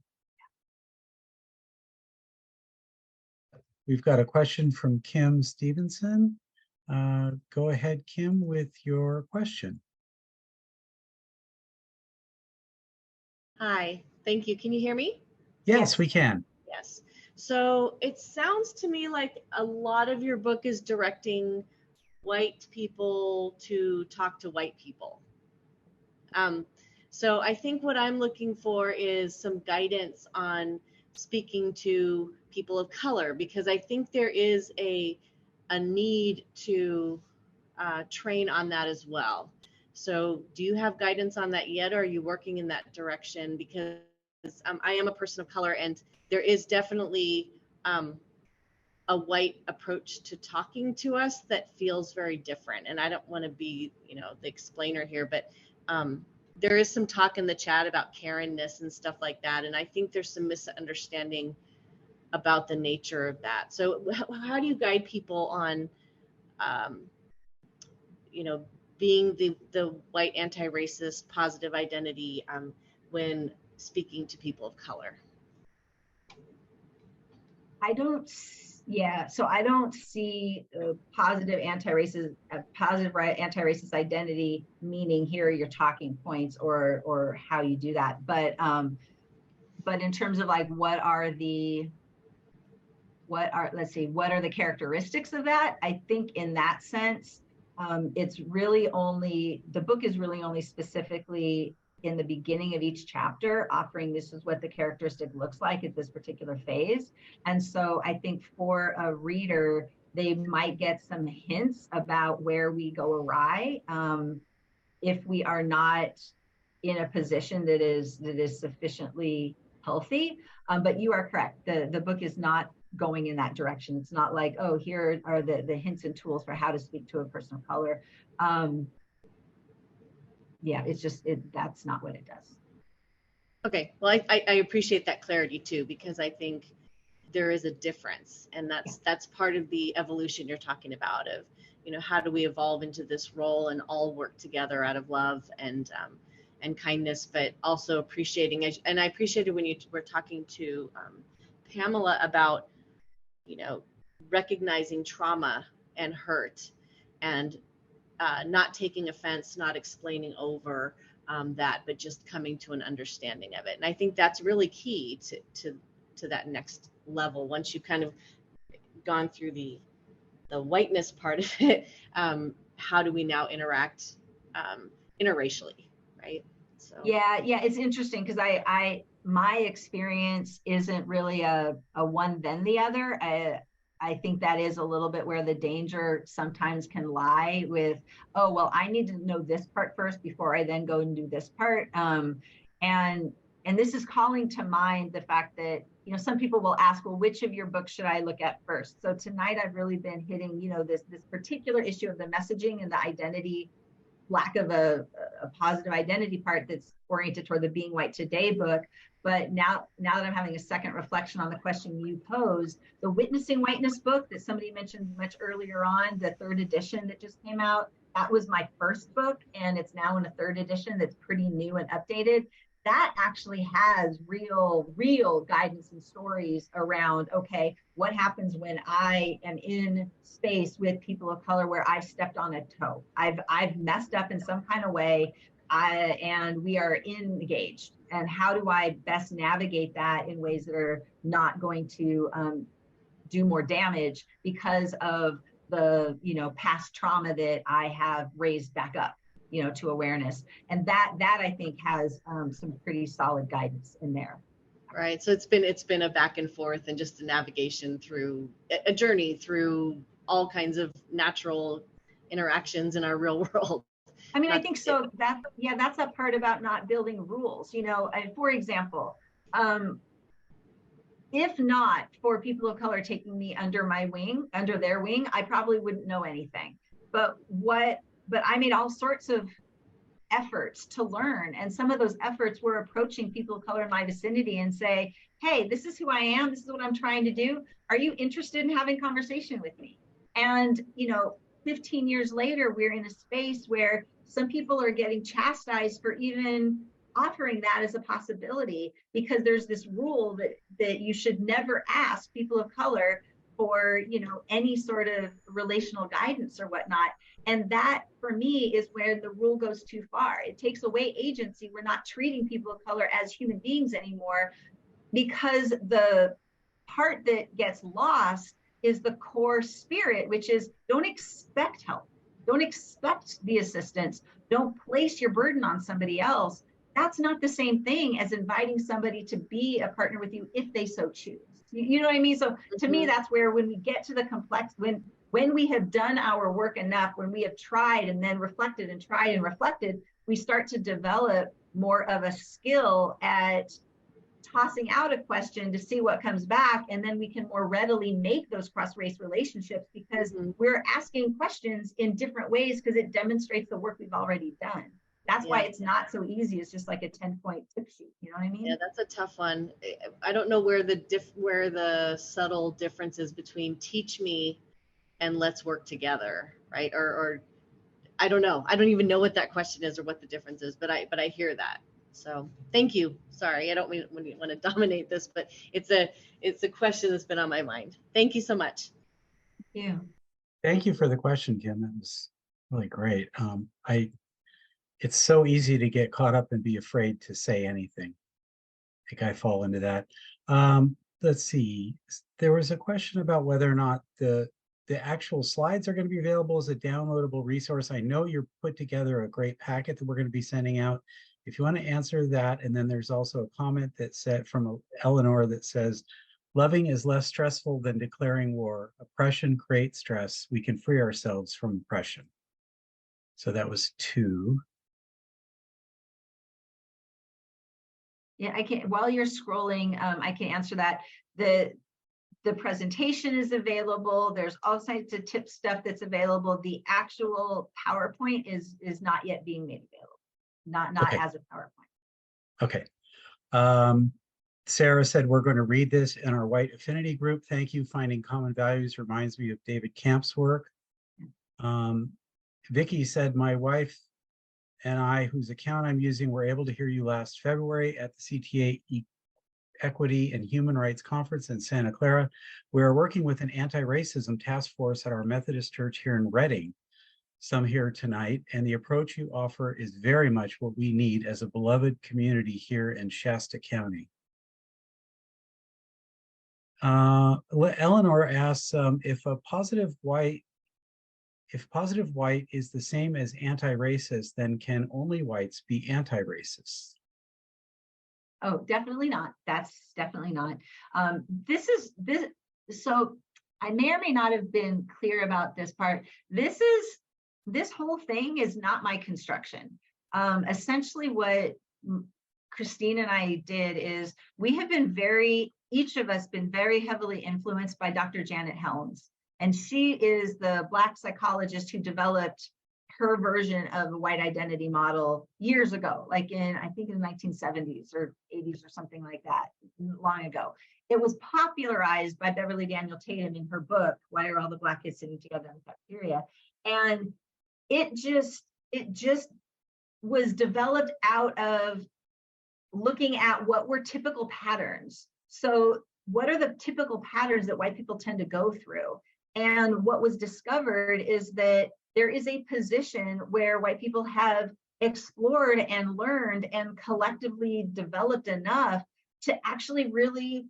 We've got a question from Kim Stevenson. Go ahead, Kim, with your question. Hi, thank you. Can you hear me? Yes, we can. Yes. So it sounds to me like a lot of your book is directing white people to talk to white people. So I think what I'm looking for is some guidance on speaking to people of color, because I think there is a need to train on that as well. So do you have guidance on that yet, or are you working in that direction? Because I am a person of color, and there is definitely a white approach to talking to us that feels very different. And I don't want to be, the explainer here, but there is some talk in the chat about Karen-ness and stuff like that. And I think there's some misunderstanding about the nature of that. So how do you guide people on, being the white anti-racist positive identity when speaking to people of color? I don't see a positive anti-racist identity meaning here are your talking points or how you do that. But in terms of like what are the characteristics of that? I think in that sense, it's really only, the book is really only specifically in the beginning of each chapter offering this is what the characteristic looks like at this particular phase. And so I think for a reader, they might get some hints about where we go awry if we are not in a position that is sufficiently healthy. But you are correct. The book is not going in that direction. It's not like, oh, here are the hints and tools for how to speak to a person of color. Yeah, it's just, that's not what it does. Okay, well, I appreciate that clarity too, because I think there is a difference, and that's part of the evolution you're talking about of, how do we evolve into this role and all work together out of love and kindness, but also appreciating, and I appreciated when you were talking to Pamela about, recognizing trauma and hurt and not taking offense, not explaining over, that, but just coming to an understanding of it. And I think that's really key to that next level. Once you've kind of gone through the whiteness part of it, how do we now interact interracially, right? So yeah, it's interesting because my experience isn't really a one then the other. I think that is a little bit where the danger sometimes can lie with, oh, well, I need to know this part first before I then go and do this part. And this is calling to mind the fact that, you know, some people will ask, well, which of your books should I look at first? So tonight I've really been hitting, you know, this particular issue of the messaging and the identity, lack of a positive identity part that's oriented toward the Being White Today book. But now that I'm having a second reflection on the question you posed, the Witnessing Whiteness book that somebody mentioned much earlier on, the 3rd edition that just came out, that was my first book, and it's now in a 3rd edition that's pretty new and updated. That actually has real guidance and stories around, okay, what happens when I am in space with people of color where I've stepped on a toe? I've messed up in some kind of way, and we are engaged. And how do I best navigate that in ways that are not going to do more damage because of the, you know, past trauma that I have raised back up, you know, to awareness. And that I think has some pretty solid guidance in there. Right. So it's been a back and forth and just a navigation through a journey through all kinds of natural interactions in our real world. I mean, I think so. That's a part about not building rules, you know. And for example, if not for people of color taking me under their wing, I probably wouldn't know anything. But I made all sorts of efforts to learn. And some of those efforts were approaching people of color in my vicinity and say, hey, this is who I am. This is what I'm trying to do. Are you interested in having conversation with me? And, you know, 15 years later, we're in a space where some people are getting chastised for even offering that as a possibility, because there's this rule that you should never ask people of color for, you know, any sort of relational guidance or whatnot. And that, for me, is where the rule goes too far. It takes away agency. We're not treating people of color as human beings anymore, because the part that gets lost is the core spirit, which is don't expect help. Don't expect the assistance. Don't place your burden on somebody else. That's not the same thing as inviting somebody to be a partner with you if they so choose. You know what I mean? So to me, that's where, when we get to the complex, when we have done our work enough, when we have tried and then reflected and tried and reflected, we start to develop more of a skill at tossing out a question to see what comes back. And then we can more readily make those cross-race relationships, because we're asking questions in different ways, because it demonstrates the work we've already done. That's why it's not so easy. It's just like a 10-point tip sheet. You know what I mean? Yeah, that's a tough one. I don't know where the subtle difference is between teach me and let's work together, right? Or I don't know. I don't even know what that question is or what the difference is, but I hear that. So thank you. Sorry, I don't want to dominate this, but it's a question that's been on my mind. Thank you so much. Yeah. Thank you for the question, Kim. That was really great. It's so easy to get caught up and be afraid to say anything. I think I fall into that. Let's see. There was a question about whether or not the actual slides are going to be available as a downloadable resource. I know you're put together a great packet that we're going to be sending out. If you want to answer that, and then there's also a comment that said from Eleanor that says, loving is less stressful than declaring war. Oppression creates stress. We can free ourselves from oppression. So that was 2. Yeah, I can, while you're scrolling, I can answer that. The presentation is available. There's all kinds of tip stuff that's available. The actual PowerPoint is not yet being made available. Not Okay. as a PowerPoint. Okay. Sarah said, we're going to read this in our White Affinity group. Thank you. Finding common values reminds me of David Camp's work. Vicky said, my wife and I, whose account I'm using, were able to hear you last February at the CTA Equity and Human Rights Conference in Santa Clara. We are working with an anti-racism task force at our Methodist church here in Reading. some here tonight, and the approach you offer is very much what we need as a beloved community here in Shasta County. Eleanor asks if positive white is the same as anti-racist, then can only whites be anti-racist? Oh, definitely not. That's definitely not. So I may or may not have been clear about this part. This whole thing is not my construction. Essentially what Christine and I did is we have been each of us been very heavily influenced by Dr. Janet Helms. And she is the Black psychologist who developed her version of a white identity model years ago, like I think in the 1970s or 80s or something like that, long ago. It was popularized by Beverly Daniel Tatum in her book, Why Are All the Black Kids Sitting Together in the Cafeteria? And it just was developed out of looking at what were typical patterns. So what are the typical patterns that white people tend to go through? And what was discovered is that there is a position where white people have explored and learned and collectively developed enough to actually really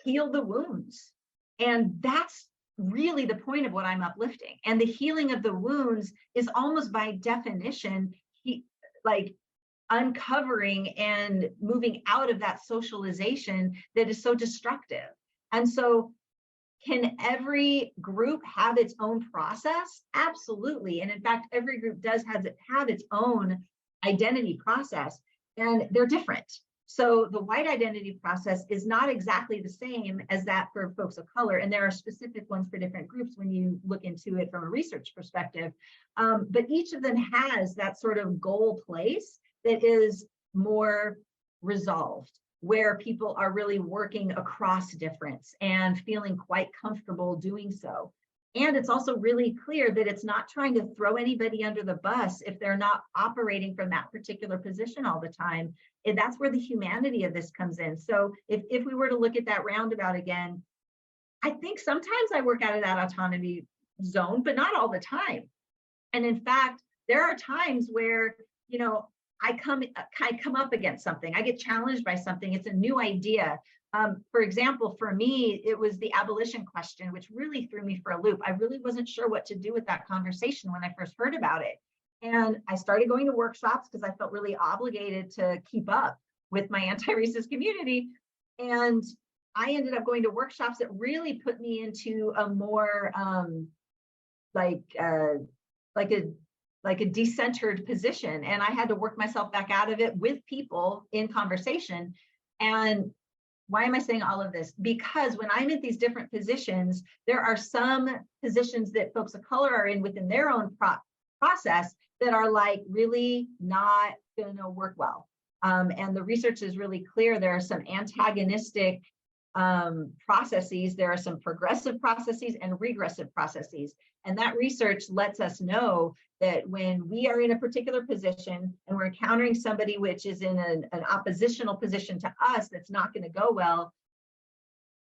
heal the wounds. And that's really the point of what I'm uplifting. And the healing of the wounds is almost by definition, like uncovering and moving out of that socialization that is so destructive. And so can every group have its own process? Absolutely. And in fact, every group does have its own identity process, and they're different. So the white identity process is not exactly the same as that for folks of color. And there are specific ones for different groups when you look into it from a research perspective. But each of them has that sort of goal place that is more resolved, where people are really working across difference and feeling quite comfortable doing so. And it's also really clear that it's not trying to throw anybody under the bus if they're not operating from that particular position all the time. And that's where the humanity of this comes in. So if we were to look at that roundabout again, I think sometimes I work out of that autonomy zone, but not all the time. And in fact, there are times where, I come up against something, I get challenged by something, it's a new idea. For example, for me, it was the abolition question, which really threw me for a loop. I really wasn't sure what to do with that conversation when I first heard about it. And I started going to workshops because I felt really obligated to keep up with my anti-racist community. And I ended up going to workshops that really put me into a more like a decentered position. And I had to work myself back out of it with people in conversation. And why am I saying all of this? Because when I'm in these different positions, there are some positions that folks of color are in within their own process that are like really not going to work well. And the research is really clear. There are some antagonistic processes. There are some progressive processes and regressive processes. And that research lets us know that when we are in a particular position and we're encountering somebody which is in an oppositional position to us that's not going to go well,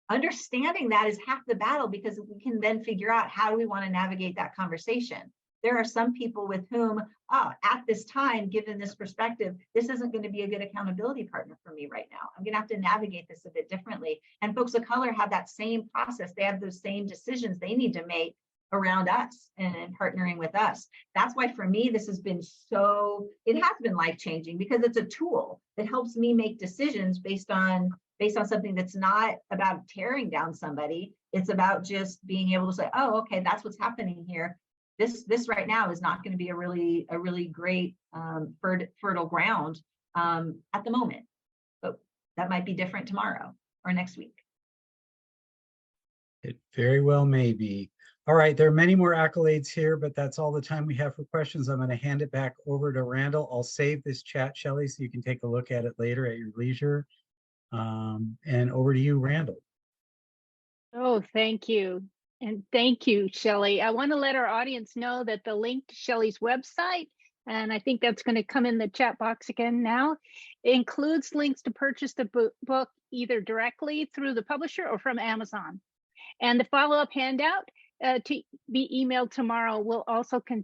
understanding that is half the battle, because we can then figure out how do we want to navigate that conversation. There are some people with whom, at this time, given this perspective, this isn't going to be a good accountability partner for me right now. I'm going to have to navigate this a bit differently. And folks of color have that same process. They have those same decisions they need to make around us and partnering with us. That's why for me, this has been it has been life-changing, because it's a tool that helps me make decisions based on something that's not about tearing down somebody. It's about just being able to say, oh, okay, that's what's happening here. This right now is not going to be a really great fertile ground at the moment, but that might be different tomorrow or next week. It very well may be. All right, there are many more accolades here, but that's all the time we have for questions. I'm going to hand it back over to Randall. I'll save this chat, Shelly, so you can take a look at it later at your leisure. And over to you, Randall. Oh, thank you. And thank you, Shelly. I want to let our audience know that the link to Shelly's website, and I think that's going to come in the chat box again now, includes links to purchase the book either directly through the publisher or from Amazon. And the follow-up handout to be emailed tomorrow will also contain